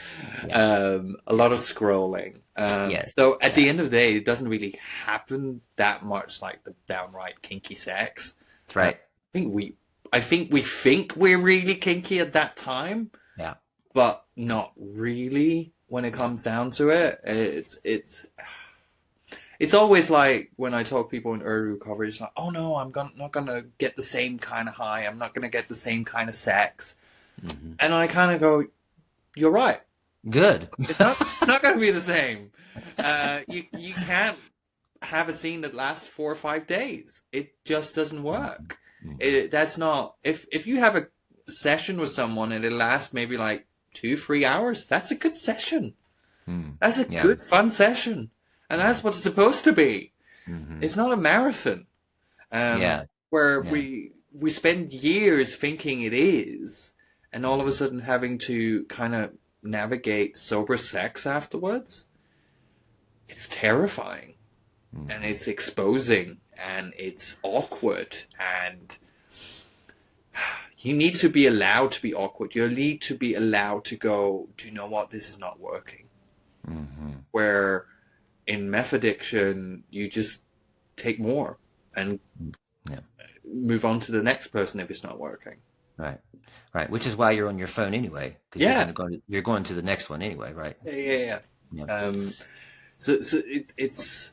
lot of scrolling. Yes. So at the end of the day, it doesn't really happen that much like the downright kinky sex. That's right. I think we think we're really kinky at that time. Yeah. But not really when it comes down to it. It's always like when I talk to people in early recovery, it's like, oh no, not going to get the same kind of high. I'm not going to get the same kind of sex. Mm-hmm. And I kind of go, you're right. Good. It's not going to be the same. You can't have a scene that lasts 4 or 5 days. It just doesn't work. Mm-hmm. That's not... If you have a session with someone and it lasts maybe like 2-3 hours, that's a good session. That's a good, fun session. And that's what it's supposed to be. Mm-hmm. It's not a marathon. Where we spend years thinking it is, and all of a sudden having to kind of navigate sober sex afterwards. It's terrifying. And it's exposing, and it's awkward, and you need to be allowed to be awkward. You need to be allowed to go, do you know what? This is not working. Mm-hmm. Where in meth addiction, you just take more and move on to the next person if it's not working. Right. Which is why you're on your phone anyway. Because you're going to the next one anyway, right? Yeah. So it's...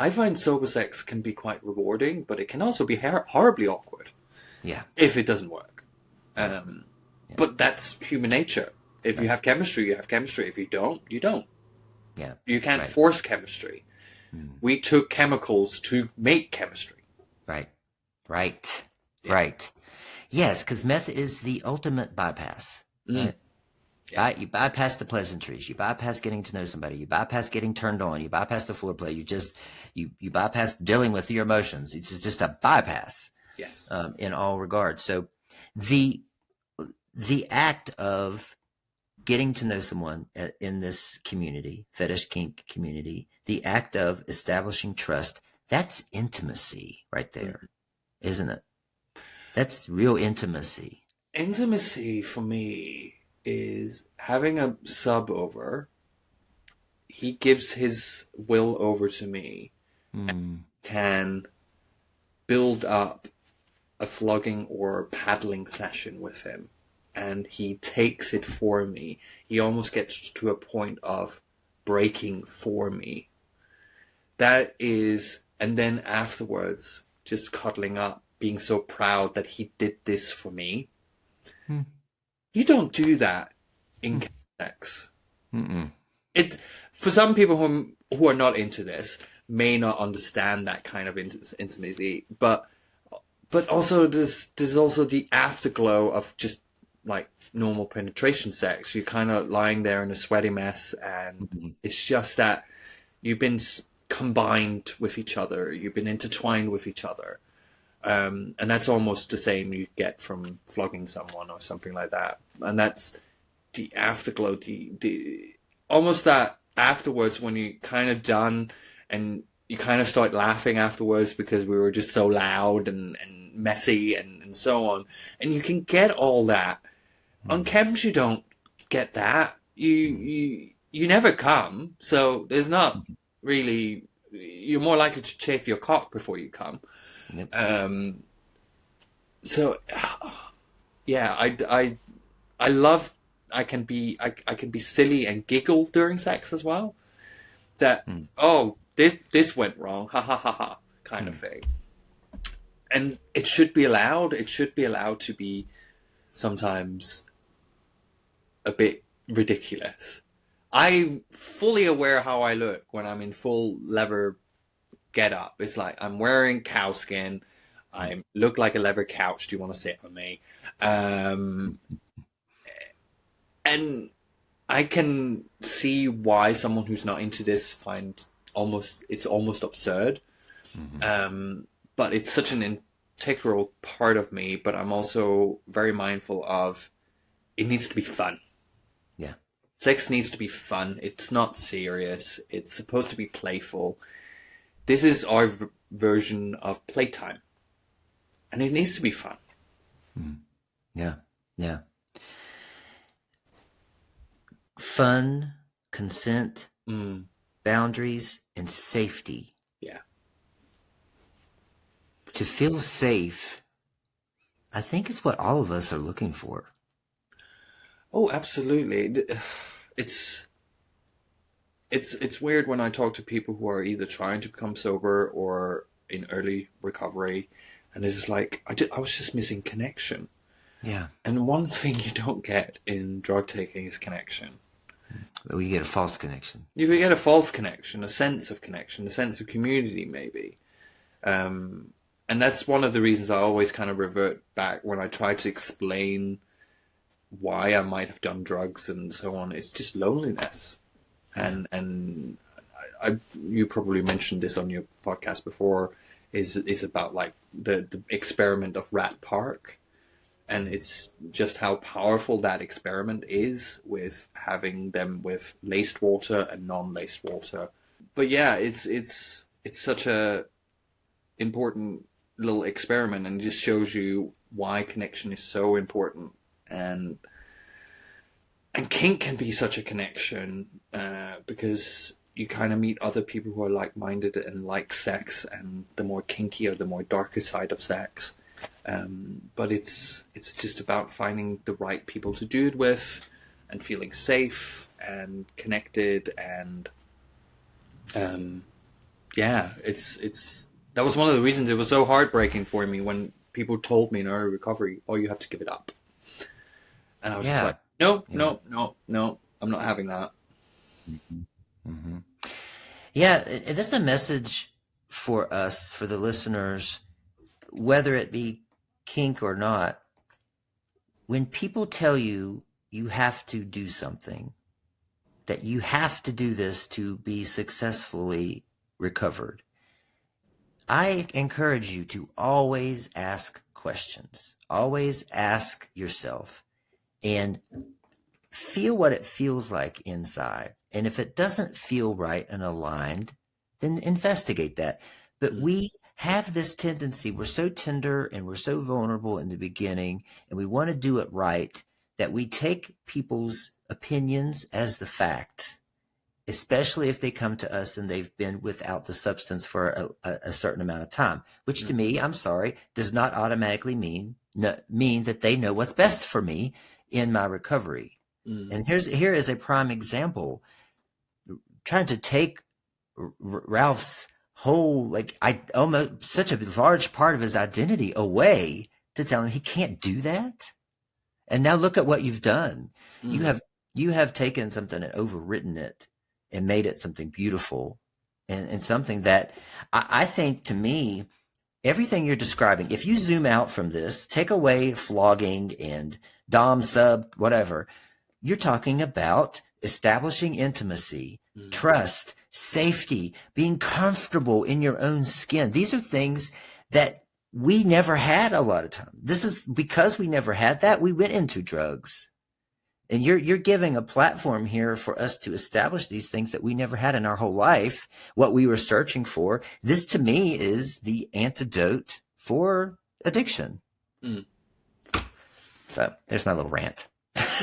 I find sober sex can be quite rewarding, but it can also be horribly awkward. Yeah. If it doesn't work. But that's human nature. If you have chemistry, you have chemistry. If you don't, you don't. Yeah. You can't force chemistry. We took chemicals to make chemistry. Right. Yes, because meth is the ultimate bypass. Right? Yeah. You bypass the pleasantries. You bypass getting to know somebody. You bypass getting turned on. You bypass the foreplay. You bypass dealing with your emotions. It's just a bypass. Yes. In all regards. So the act of getting to know someone in this community, fetish kink community, the act of establishing trust, that's intimacy right there, isn't it? That's real intimacy. Intimacy for me is having a sub over. He gives his will over to me and can build up a flogging or paddling session with him. And he takes it for me. He almost gets to a point of breaking for me. That is, and then afterwards, just cuddling up, being so proud that he did this for me. You don't do that in sex. It, for some people who are not into this, may not understand that kind of intimacy, but also there's also the afterglow of just like normal penetration sex. You're kind of lying there in a sweaty mess, and it's just that you've been combined with each other, you've been intertwined with each other. And that's almost the same you get from flogging someone or something like that. And that's the afterglow, the almost that afterwards when you're kind of done and you kind of start laughing afterwards because we were just so loud and and messy and so on. And you can get all that. On chems, you don't get that. You never come, so there's not really. You're more likely to chafe your cock before you come. Yep. So, yeah, I love. I can be silly and giggle during sex as well. That this went wrong, ha ha ha ha, kind of thing. And it should be allowed. It should be allowed to be sometimes a bit ridiculous. I'm fully aware how I look when I'm in full leather get up. It's like I'm wearing cow skin. I look like a leather couch. Do you want to sit on me? And I can see why someone who's not into this finds it's almost absurd. But it's such an integral part of me. But I'm also very mindful of it needs to be fun. Yeah. Sex needs to be fun. It's not serious. It's supposed to be playful. This is our version of playtime. And it needs to be fun. Yeah. Yeah. Fun, consent, boundaries, and safety. Yeah. To feel safe, I think is what all of us are looking for. Oh, absolutely. It's weird when I talk to people who are either trying to become sober or in early recovery, and it's just like, I was just missing connection. Yeah. And one thing you don't get in drug taking is connection. Well, you get a false connection. You can get a false connection, a sense of connection, a sense of community, maybe. And that's one of the reasons I always kind of revert back when I try to explain why I might have done drugs and so on. It's just loneliness. And you probably mentioned this on your podcast before, is about like the experiment of Rat Park. And it's just how powerful that experiment is with having them with laced water and non-laced water. But yeah, it's such a important little experiment, and just shows you why connection is so important. And kink can be such a connection because you kind of meet other people who are like-minded and like sex, and the more kinky or the more darker side of sex. But it's just about finding the right people to do it with, and feeling safe and connected. And that was one of the reasons it was so heartbreaking for me when people told me in early recovery, "Oh, you have to give it up." And I was just like, no, I'm not having that. Yeah, that's a message for us, for the listeners, whether it be kink or not. When people tell you you have to do something, that you have to do this to be successfully recovered, I encourage you to always ask questions. Always ask yourself and feel what it feels like inside. And if it doesn't feel right and aligned, then investigate that. But we have this tendency, we're so tender and we're so vulnerable in the beginning, and we want to do it right, that we take people's opinions as the fact, especially if they come to us and they've been without the substance for a certain amount of time, which to me, I'm sorry, does not automatically mean that they know what's best for me in my recovery. And here is a prime example. Trying to take Ralph's whole, almost such a large part of his identity away to tell him he can't do that. And now look at what you've done. You have taken something and overwritten it and made it something beautiful, and something that I think, to me, everything you're describing, if you zoom out from this, take away flogging and dom, sub, whatever, you're talking about establishing intimacy, trust, safety, being comfortable in your own skin. These are things that we never had a lot of time. This is because we never had that, we went into drugs. And you're giving a platform here for us to establish these things that we never had in our whole life, what we were searching for. This, to me, is the antidote for addiction. Mm. So there's my little rant.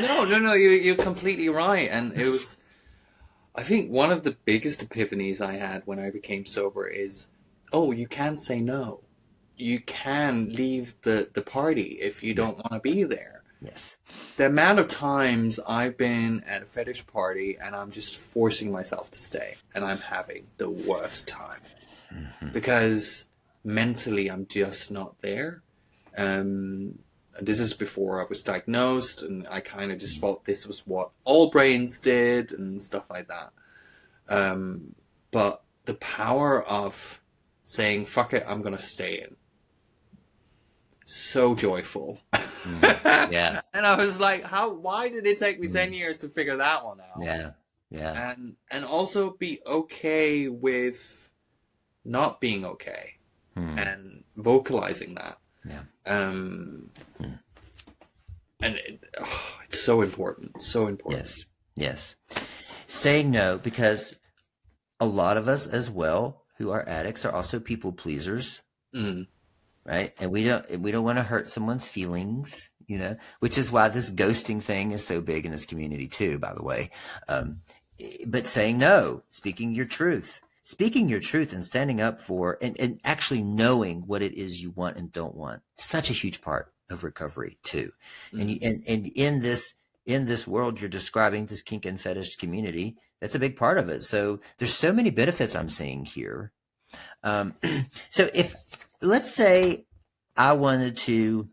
No, you're completely right. And it was, I think one of the biggest epiphanies I had when I became sober is, oh, you can say no. You can leave the party if you don't want to be there. Yes. The amount of times I've been at a fetish party and I'm just forcing myself to stay and I'm having the worst time because mentally I'm just not there. And this is before I was diagnosed, and I kind of just thought this was what all brains did and stuff like that. But the power of saying, fuck it, I'm going to stay in. So joyful. Yeah. And I was like, why did it take me 10 years to figure that one out? Yeah. Yeah. And also be okay with not being okay and vocalizing that. Yeah. And it's so important. So important. Yes. Saying no, because a lot of us as well who are addicts are also people pleasers. Right? And we don't want to hurt someone's feelings, which is why this ghosting thing is so big in this community too, by the way. But saying no, speaking your truth and standing up for, and actually knowing what it is you want and don't want. Such a huge part of recovery too. And in this world you're describing, this kink and fetish community, that's a big part of it. So there's so many benefits I'm seeing here. So let's say I wanted to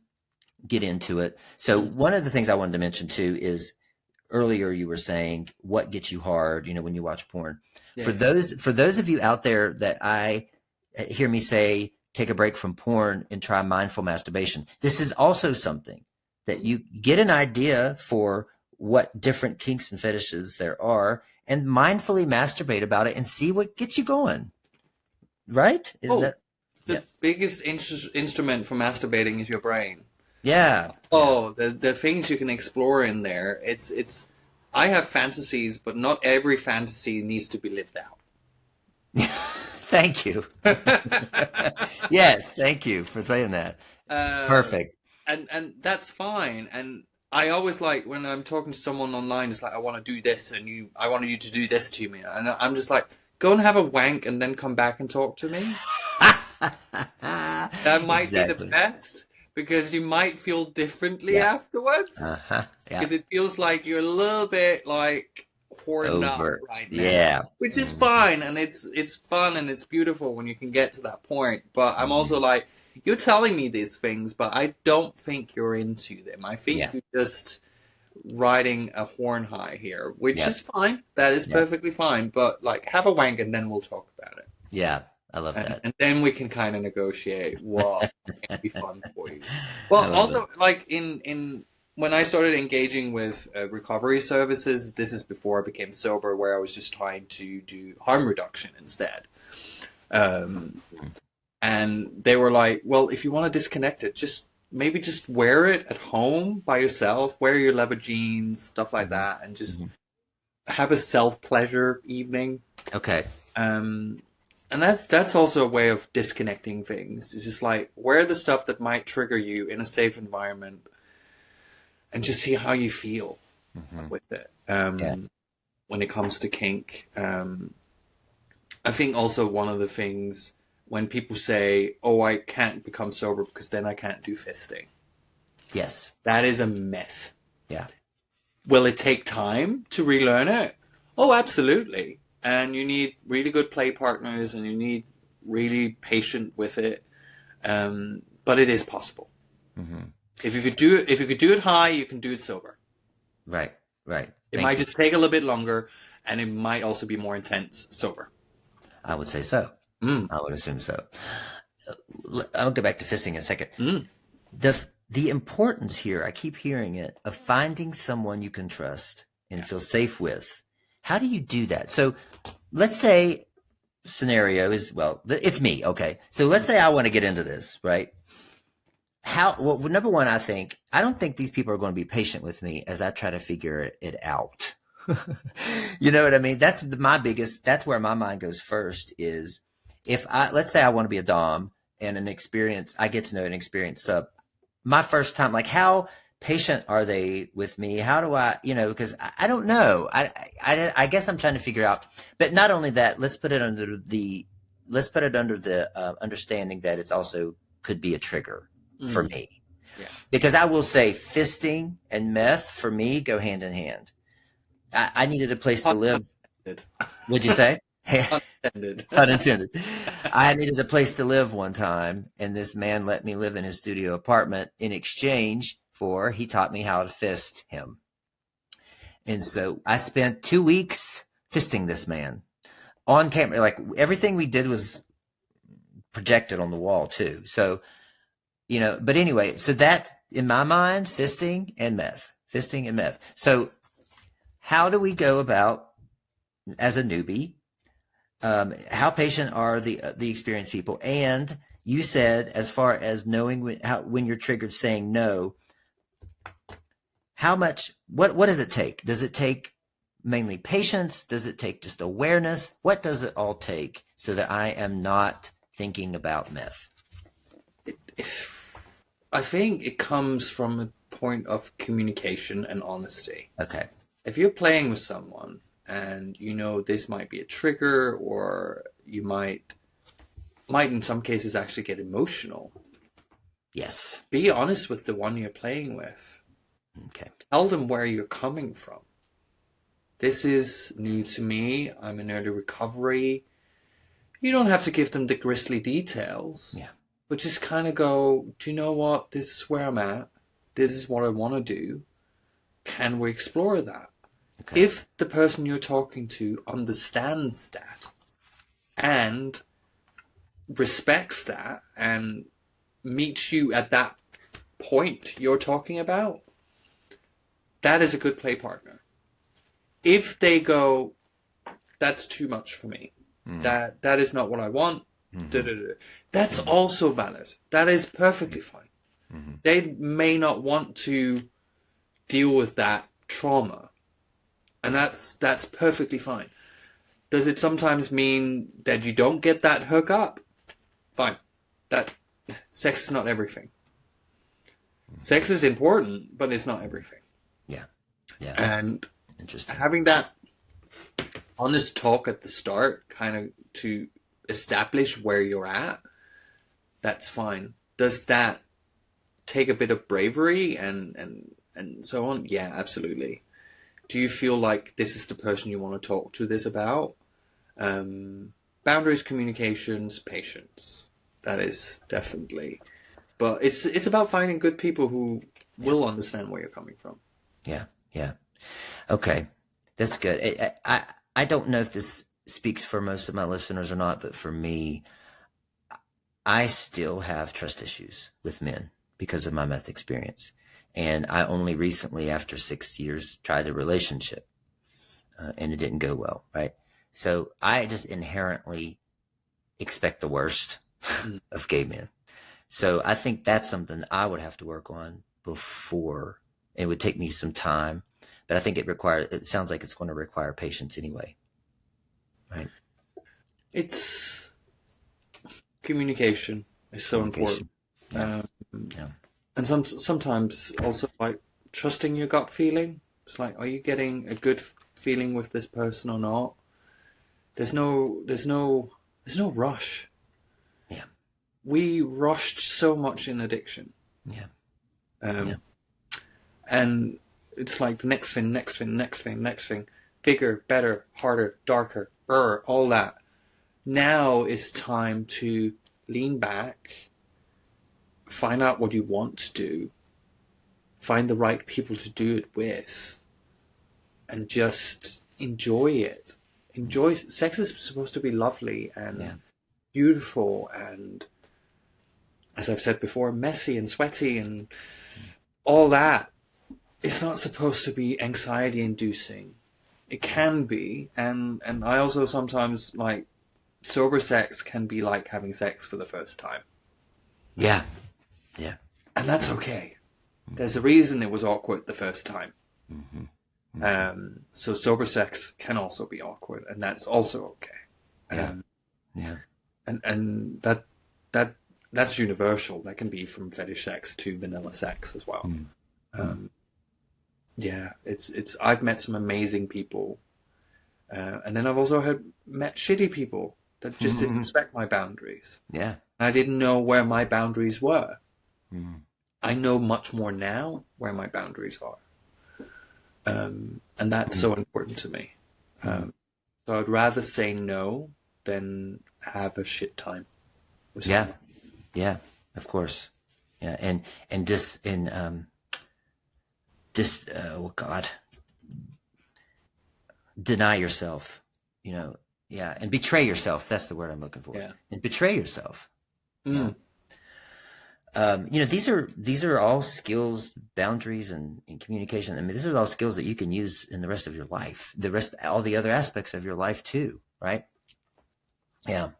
get into it. So one of the things I wanted to mention too is earlier you were saying what gets you hard, when you watch porn. Yeah. For those of you out there that I hear me say, take a break from porn and try mindful masturbation. This is also something that you get an idea for what different kinks and fetishes there are and mindfully masturbate about it and see what gets you going. Right? The biggest instrument for masturbating is your brain. Yeah. The things you can explore in there. It's. I have fantasies, but not every fantasy needs to be lived out. Thank you. Yes, thank you for saying that. Perfect. And that's fine. And I always like when I'm talking to someone online, it's like I want to do this, and I want you to do this to me, and I'm just like, go and have a wank, and then come back and talk to me. That might be the best, because you might feel differently afterwards. Because it feels like you're a little bit like horned up right now. Yeah. Which is fine, and it's fun and it's beautiful when you can get to that point. But I'm also like, you're telling me these things, but I don't think you're into them. I think you're just riding a horn high here, which is fine. That is perfectly fine. But like, have a wank and then we'll talk about it. Yeah. I love that. And then we can kind of negotiate what can be fun for you. Well, also, like, in when I started engaging with recovery services, this is before I became sober, where I was just trying to do harm reduction instead. And they were like, well, if you want to disconnect it, maybe just wear it at home by yourself, wear your leather jeans, stuff like that, and just have a self-pleasure evening. Okay. And that's also a way of disconnecting things. It's just like, wear the stuff that might trigger you in a safe environment and just see how you feel with it. When it comes to kink. I think also one of the things when people say, oh, I can't become sober because then I can't do fisting. Yes. That is a myth. Yeah. Will it take time to relearn it? Oh, absolutely. And you need really good play partners, and you need really patient with it. But it is possible. If you could do it high, you can do it sober. Right. It might just take a little bit longer, and it might also be more intense sober. I would say so. I would assume so. I'll go back to fisting in a second. The importance here, I keep hearing it, of finding someone you can trust and feel safe with. How do you do that? So let's say scenario is, well, it's me. Okay. So let's say I want to get into this, right? Well, number one, I don't think these people are going to be patient with me as I try to figure it out. You know what I mean? That's where my mind goes first is let's say I want to be a dom and I get to know an experienced sub. My first time, like, how patient are they with me? How do I, because I don't know. I guess I'm trying to figure out, but not only that, let's put it under the understanding that it's also could be a trigger for me. Yeah. Because I will say fisting and meth for me go hand in hand. I needed a place to live. What'd you say? Unintended. Unintended. I needed a place to live one time, and this man let me live in his studio apartment in exchange for he taught me how to fist him. And so I spent 2 weeks fisting this man on camera. Like, everything we did was projected on the wall too. So, but anyway, so that in my mind, fisting and meth. So how do we go about as a newbie? How patient are the experienced people? And you said, as far as knowing when you're triggered, saying no, how much, what does it take? Does it take mainly patience? Does it take just awareness? What does it all take so that I am not thinking about meth? I think it comes from a point of communication and honesty. Okay. If you're playing with someone and this might be a trigger, or you might in some cases actually get emotional. Yes. Be honest with the one you're playing with. Okay. Tell them where you're coming from. This is new to me. I'm in early recovery. You don't have to give them the grisly details. Yeah. But just kind of go, do you know what? This is where I'm at. This is what I want to do. Can we explore that? Okay. If the person you're talking to understands that and respects that and meets you at that point you're talking about, that is a good play partner. If they go, that's too much for me, that is not what I want, that's also valid. That is perfectly fine. They may not want to deal with that trauma, and that's perfectly fine. Does it sometimes mean that you don't get that hookup? Fine. That sex is not everything. Sex is important, but it's not everything. Yeah. Yeah. And interesting. Having that honest talk at the start, kind of to establish where you're at, that's fine. Does that take a bit of bravery and so on? Yeah, absolutely. Do you feel like this is the person you want to talk to this about? Boundaries, communications, patience. That is definitely. But it's about finding good people who will understand where you're coming from. Yeah, yeah. Okay, that's good. I don't know if this speaks for most of my listeners or not, but for me, I still have trust issues with men because of my meth experience. And I only recently, after 6 years, tried a relationship, and it didn't go well, right? So I just inherently expect the worst of gay men. So I think that's something I would have to work on before. It would take me some time, but I think it sounds like it's going to require patience anyway, right? It's communication is so important. Yeah. And sometimes also like trusting your gut feeling. It's like, are you getting a good feeling with this person or not? There's no rush. Yeah. We rushed so much in addiction. Yeah. And it's like the next thing, bigger, better, harder, darker, all that. Now is time to lean back, find out what you want to do, find the right people to do it with, and just enjoy it. Enjoy. Sex is supposed to be lovely and beautiful and, as I've said before, messy and sweaty and all that. It's not supposed to be anxiety inducing. It can be, and I also sometimes like sober sex can be like having sex for the first time. Yeah. And that's okay. There's a reason it was awkward the first time. So sober sex can also be awkward, and that's also okay. Yeah. And that that's universal. That can be from fetish sex to vanilla sex as well. Yeah, it's. I've met some amazing people, and then I've also met shitty people that just didn't respect my boundaries. Yeah. I didn't know where my boundaries were. I know much more now where my boundaries are, and that's so important to me. So I'd rather say no than have a shit time with someone. Yeah, of course. Yeah, and just oh God, deny yourself, and betray yourself. That's the word I'm looking for. Yeah. And betray yourself. Mm. These are all skills, boundaries, and communication. I mean, this is all skills that you can use in the rest of your life. All the other aspects of your life too, right? Yeah.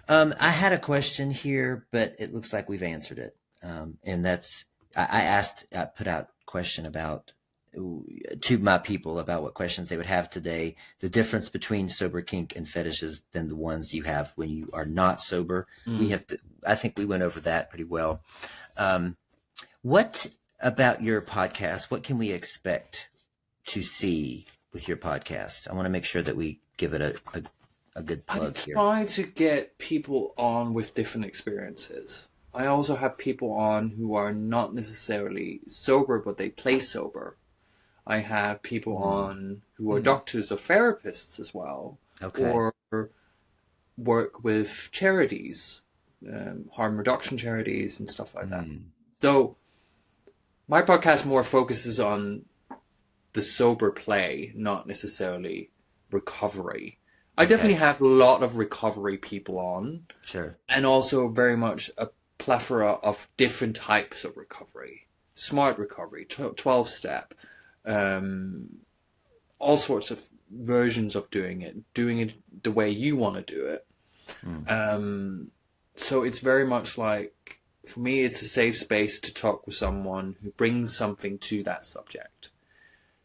I had a question here, but it looks like we've answered it. And that's, I put out a question to my people about what questions they would have today, the difference between sober kink and fetishes than the ones you have when you are not sober. I think we went over that pretty well. What about your podcast? What can we expect to see with your podcast? I want to make sure that we give it a good plug here. I try to get people on with different experiences. I also have people on who are not necessarily sober, but they play sober. I have people on who are doctors or therapists as well, or work with charities, harm reduction charities and stuff like that. So my podcast more focuses on the sober play, not necessarily recovery. I definitely have a lot of recovery people on. Sure. And also very much a plethora of different types of recovery. Smart recovery, 12-step, all sorts of versions of doing it the way you want to do it. So it's very much like, for me, it's a safe space to talk with someone who brings something to that subject.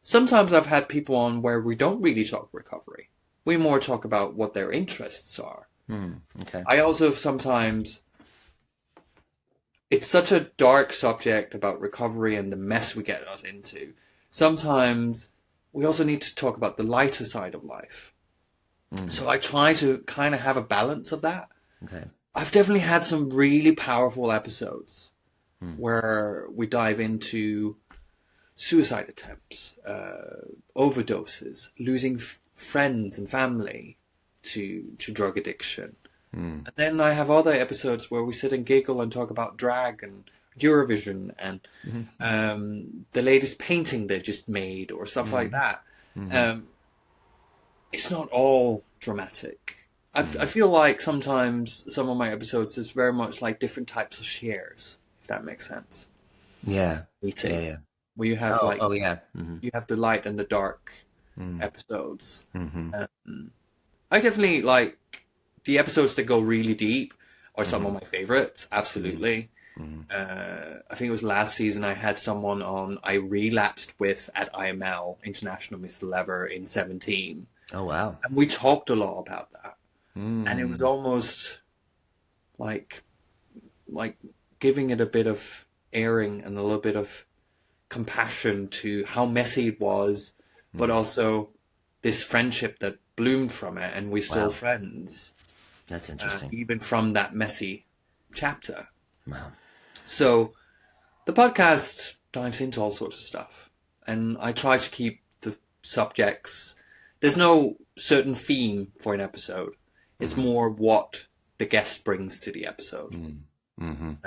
Sometimes I've had people on where we don't really talk recovery. We more talk about what their interests are. I also sometimes... It's such a dark subject about recovery and the mess we get us into. Sometimes we also need to talk about the lighter side of life. So I try to kind of have a balance of that. I've definitely had some really powerful episodes where we dive into suicide attempts, overdoses, losing friends and family to drug addiction. And then I have other episodes where we sit and giggle and talk about drag and Eurovision and the latest painting they just made or stuff like that. It's not all dramatic. I feel like sometimes some of my episodes is very much like different types of shares, if that makes sense. Yeah. Eating, where you have you have the light and the dark episodes. I definitely like the episodes that go really deep are some of my favorites. Absolutely. I think it was last season I had someone on I relapsed with at IML, International Mr. Lever, in 2017. Oh, wow. And we talked a lot about that. And it was almost like giving it a bit of airing and a little bit of compassion to how messy it was, but also this friendship that bloomed from it, and we're still friends. That's interesting. Even from that messy chapter. Wow. So the podcast dives into all sorts of stuff, and I try to keep the subjects. There's no certain theme for an episode. It's more what the guest brings to the episode. And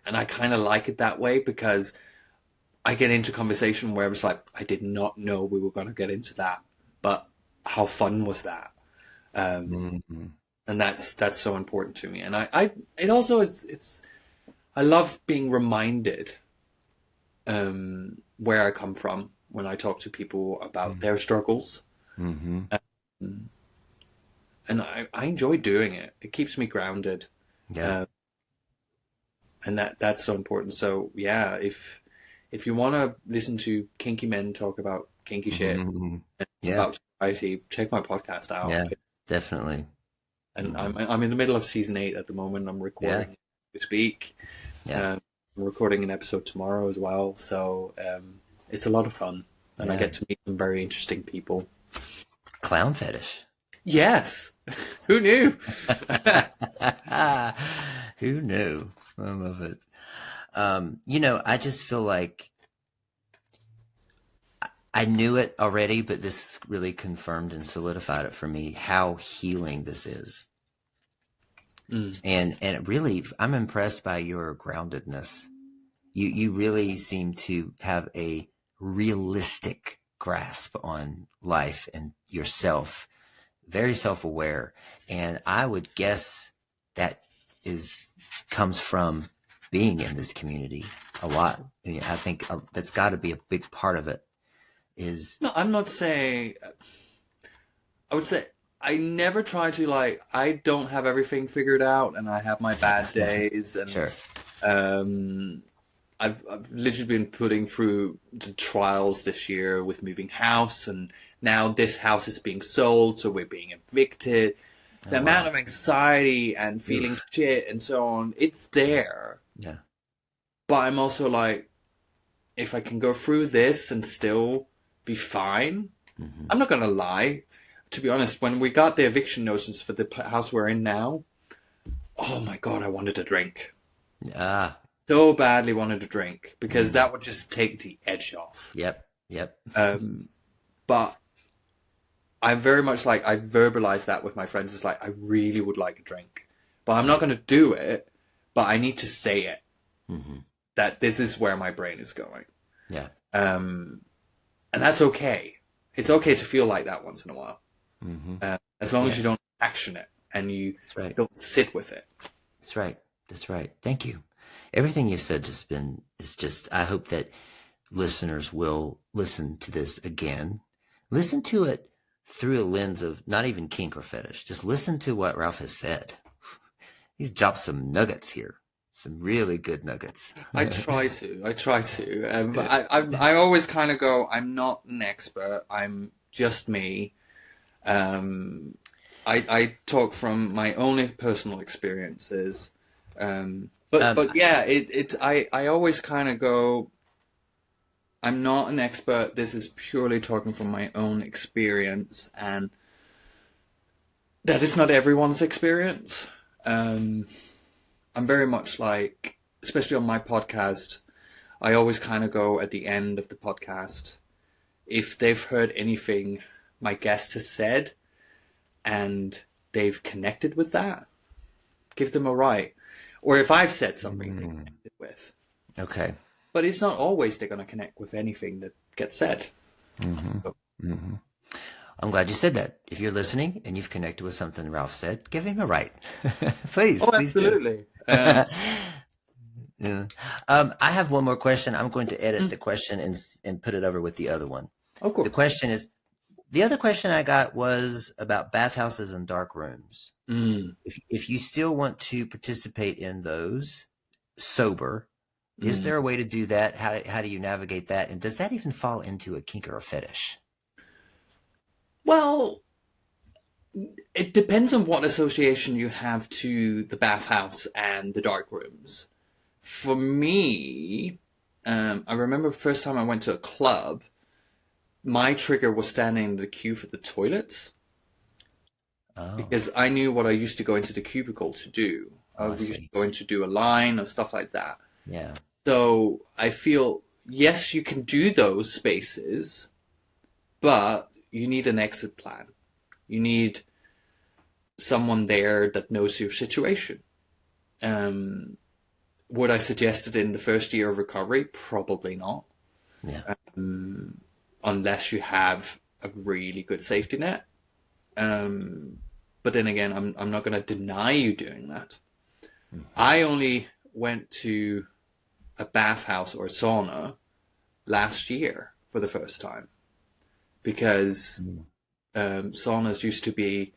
I kind of like it that way because I get into conversation where it's like, I did not know we were going to get into that, but how fun was that? And that's so important to me. And it also is, I love being reminded where I come from when I talk to people about their struggles. And I enjoy doing it. It keeps me grounded. Yeah. And that's so important. So yeah, if you want to listen to kinky men talk about kinky shit and about sobriety, check my podcast out. Yeah, definitely. And I'm in the middle of season 8 at the moment. I'm recording. we speak. Yeah. I'm recording an episode tomorrow as well, so it's a lot of fun, and I get to meet some very interesting people. Clown fetish. Yes, who knew? Who knew? I love it. I just feel like I knew it already, but this really confirmed and solidified it for me how healing this is. And it really, I'm impressed by your groundedness. You really seem to have a realistic grasp on life and yourself, very self-aware. And I would guess that comes from being in this community a lot. I mean, I think that's got to be a big part of it. No, I'm not saying. I would say I never try to I don't have everything figured out, and I have my bad days, and sure. I've literally been putting through the trials this year with moving house, and now this house is being sold, so we're being evicted. The amount of anxiety and feeling shit and so on, it's there. Yeah. But I'm also if I can go through this and still be fine, I'm not going to lie. To be honest, when we got the eviction notices for the house we're in now, oh my God, I wanted a drink. So badly wanted a drink, because that would just take the edge off. Yep. But I'm very much I verbalize that with my friends. It's I really would like a drink, but I'm not going to do it, but I need to say it. That this is where my brain is going. Yeah. And that's okay. It's okay to feel like that once in a while. As long as you don't action it and you don't sit with it. That's right. That's right. Thank you. Everything you've said I hope that listeners will listen to this again. Listen to it through a lens of not even kink or fetish. Just listen to what Ralf has said. He's dropped some nuggets here. Some really good nuggets. I try to. But I always kind of go, I'm not an expert. I'm just me. I talk from my own personal experiences. But yeah, I always kind of go, I'm not an expert. This is purely talking from my own experience, and that is not everyone's experience. I'm very much especially on my podcast, I always kind of go at the end of the podcast, if they've heard anything my guest has said and they've connected with that, give them a right. Or if I've said something they connected with. Okay. But it's not always they're going to connect with anything that gets said. I'm glad you said that. If you're listening and you've connected with something Ralf said, give him a right. Please. Oh, please absolutely. Do. Yeah. I have one more question. I'm going to edit the question and put it over with the other one. Oh, cool. The other question I got was about bathhouses and dark rooms. If you still want to participate in those sober, is there a way to do that? How do you navigate that? And does that even fall into a kink or a fetish? Well, it depends on what association you have to the bathhouse and the dark rooms. For me, I remember the first time I went to a club, my trigger was standing in the queue for the toilets. Oh. Because I knew what I used to go into the cubicle to do. I used to go in to do a line or stuff like that. Yeah. So I feel, yes, you can do those spaces, but you need an exit plan. You need someone there that knows your situation. Would I suggest it in the first year of recovery? Probably not. Yeah. Unless you have a really good safety net. But then again, I'm not going to deny you doing that. I only went to a bathhouse or a sauna last year for the first time, because saunas used to be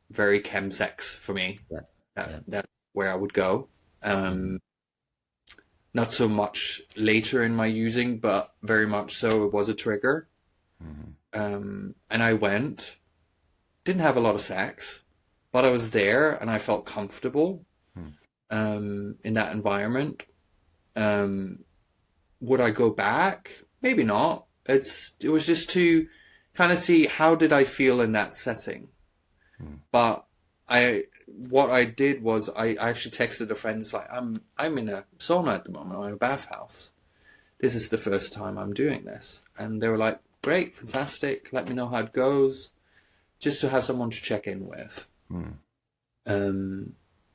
very chemsex for me. That's where I would go. Not so much later in my using, but very much so it was a trigger. And I went, didn't have a lot of sex, but I was there and I felt comfortable. in that environment. Would I go back? Maybe not. It was just to kind of see how did I feel in that setting. But what I did was I actually texted a friend. It's like, I'm in a sauna at the moment. I'm in a bathhouse. This is the first time I'm doing this. And they were like, great, fantastic. Let me know how it goes. Just to have someone to check in with.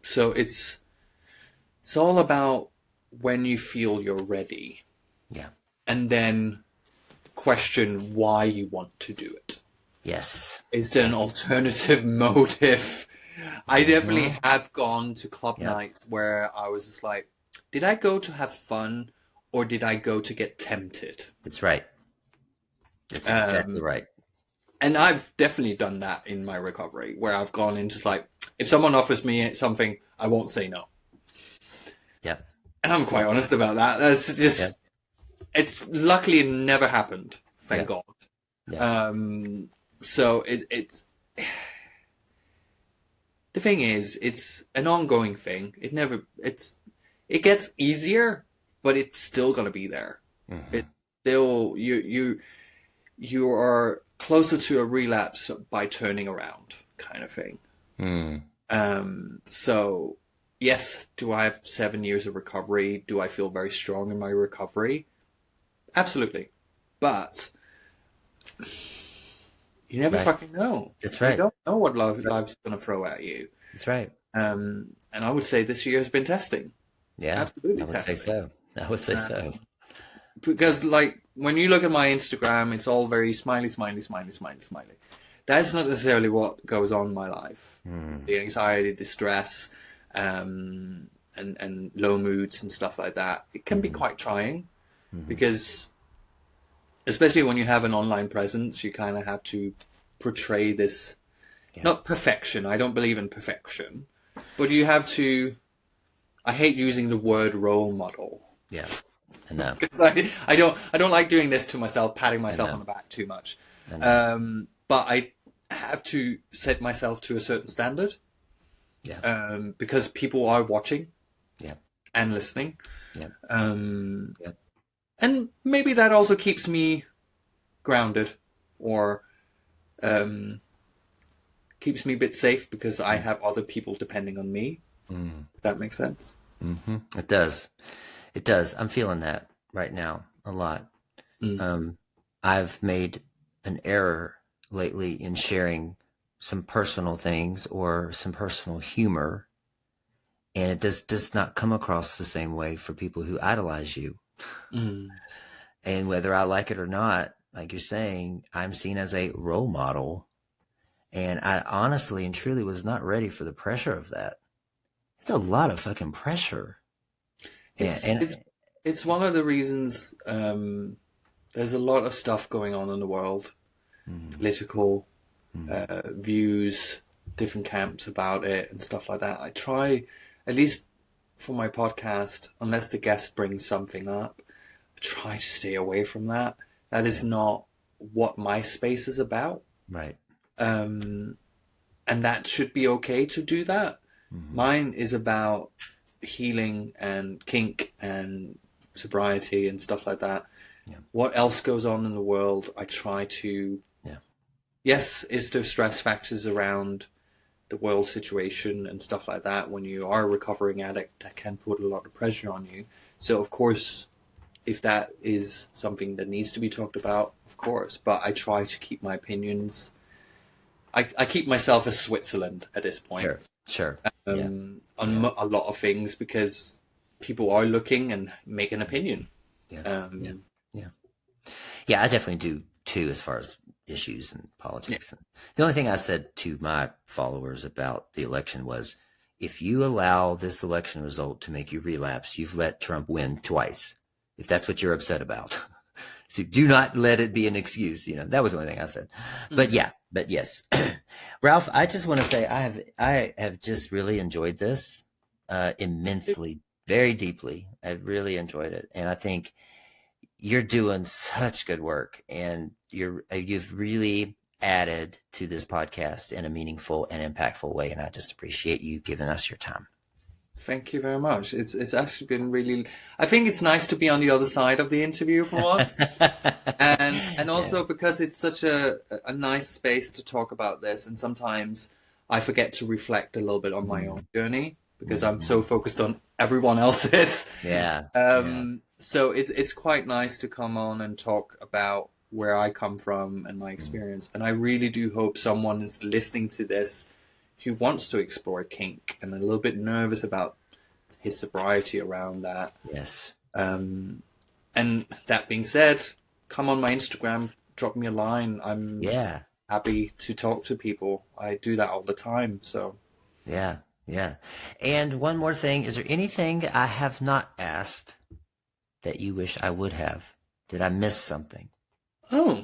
So it's all about when you feel you're ready. Yeah. And then question why you want to do it. Yes. Is there an alternative motive? I definitely have gone to club nights where I was just like, did I go to have fun or did I go to get tempted? That's right. That's exactly right. And I've definitely done that in my recovery where I've gone in just like, if someone offers me something, I won't say no. Yeah. And I'm quite honest about that. That's just, it's luckily never happened. Thank God. Yeah. So it's, the thing is, it's an ongoing thing. It gets easier, but it's still going to be there. It's still, you are closer to a relapse by turning around kind of thing. So yes, do I have 7 years of recovery? Do I feel very strong in my recovery? Absolutely. But you never fucking know. That's right. You don't know what life's going to throw at you. That's right. And I would say this year has been testing. Yeah. Absolutely I would testing. say so. I would say so. Because, like, when you look at my Instagram, it's all very smiley, smiley, smiley, smiley, smiley. That's not necessarily what goes on in my life. The anxiety, distress, and low moods and stuff like that. It can be quite trying because, especially when you have an online presence, you kind of have to portray this, not perfection. I don't believe in perfection, but you have to. I hate using the word role model. Yeah. I know. Because I don't like doing this to myself, patting myself on the back too much. But I have to set myself to a certain standard. Yeah. Because people are watching. Yeah. And listening. Yeah. And maybe that also keeps me grounded, or keeps me a bit safe because I have other people depending on me. If that makes sense. It does. It does. I'm feeling that right now a lot. I've made an error lately in sharing some personal things or some personal humor, and it does not come across the same way for people who idolize you. And whether I like it or not, like you're saying, I'm seen as a role model, and I honestly and truly was not ready for the pressure of that. It's a lot of fucking pressure. It's one of the reasons there's a lot of stuff going on in the world, political views, different camps about it and stuff like that. I try, at least for my podcast, unless the guest brings something up, I try to stay away from that. That is not what my space is about. Right. And that should be okay to do that. Mine is about healing and kink and sobriety and stuff like that. What else goes on in the world? I try to. Yes, is there stress factors around the world situation and stuff like that? When you are a recovering addict, that can put a lot of pressure on you. So of course, if that is something that needs to be talked about, of course. But I try to keep my opinions. I keep myself as Switzerland at this point. Sure. On a lot of things because people are looking and make an opinion. Yeah, I definitely do too, as far as issues and politics. And the only thing I said to my followers about the election was, if you allow this election result to make you relapse, you've let Trump win twice. If that's what you're upset about. So do not let it be an excuse. You know, that was the only thing I said. But yes. Ralf, I just want to say I have just really enjoyed this immensely, very deeply. I really enjoyed it. And I think you're doing such good work, and you've really added to this podcast in a meaningful and impactful way. And I just appreciate you giving us your time. Thank you very much. It's actually been really. I think it's nice to be on the other side of the interview for once, and also because it's such a nice space to talk about this. And sometimes I forget to reflect a little bit on my own journey because I'm so focused on everyone else's. So it's quite nice to come on and talk about where I come from and my experience. And I really do hope someone is listening to this who wants to explore kink and a little bit nervous about his sobriety around that. Yes. And that being said, come on my Instagram, drop me a line. I'm happy to talk to people. I do that all the time. So yeah. And one more thing, is there anything I have not asked that you wish I would have? Did I miss something? Oh,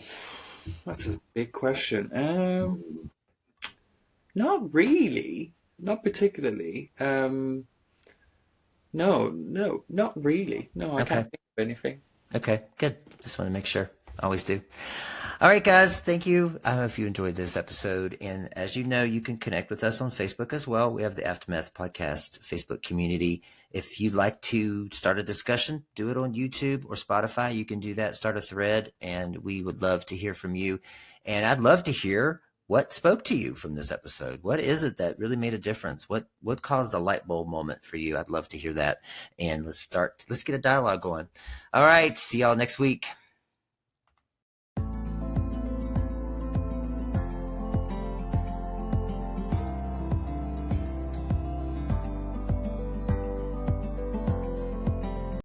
that's a big question. Not really. Not particularly. No, not really. No, I can't think of anything. Okay, good. Just want to make sure. Always do. All right, guys, thank you. I hope you enjoyed this episode. And as you know, you can connect with us on Facebook as well. We have the Aftermeth Podcast Facebook community. If you'd like to start a discussion, do it on YouTube or Spotify. You can do that, start a thread, and we would love to hear from you. And I'd love to hear what spoke to you from this episode. What is it that really made a difference? What caused a light bulb moment for you? I'd love to hear that. And let's get a dialogue going. All right, see y'all next week.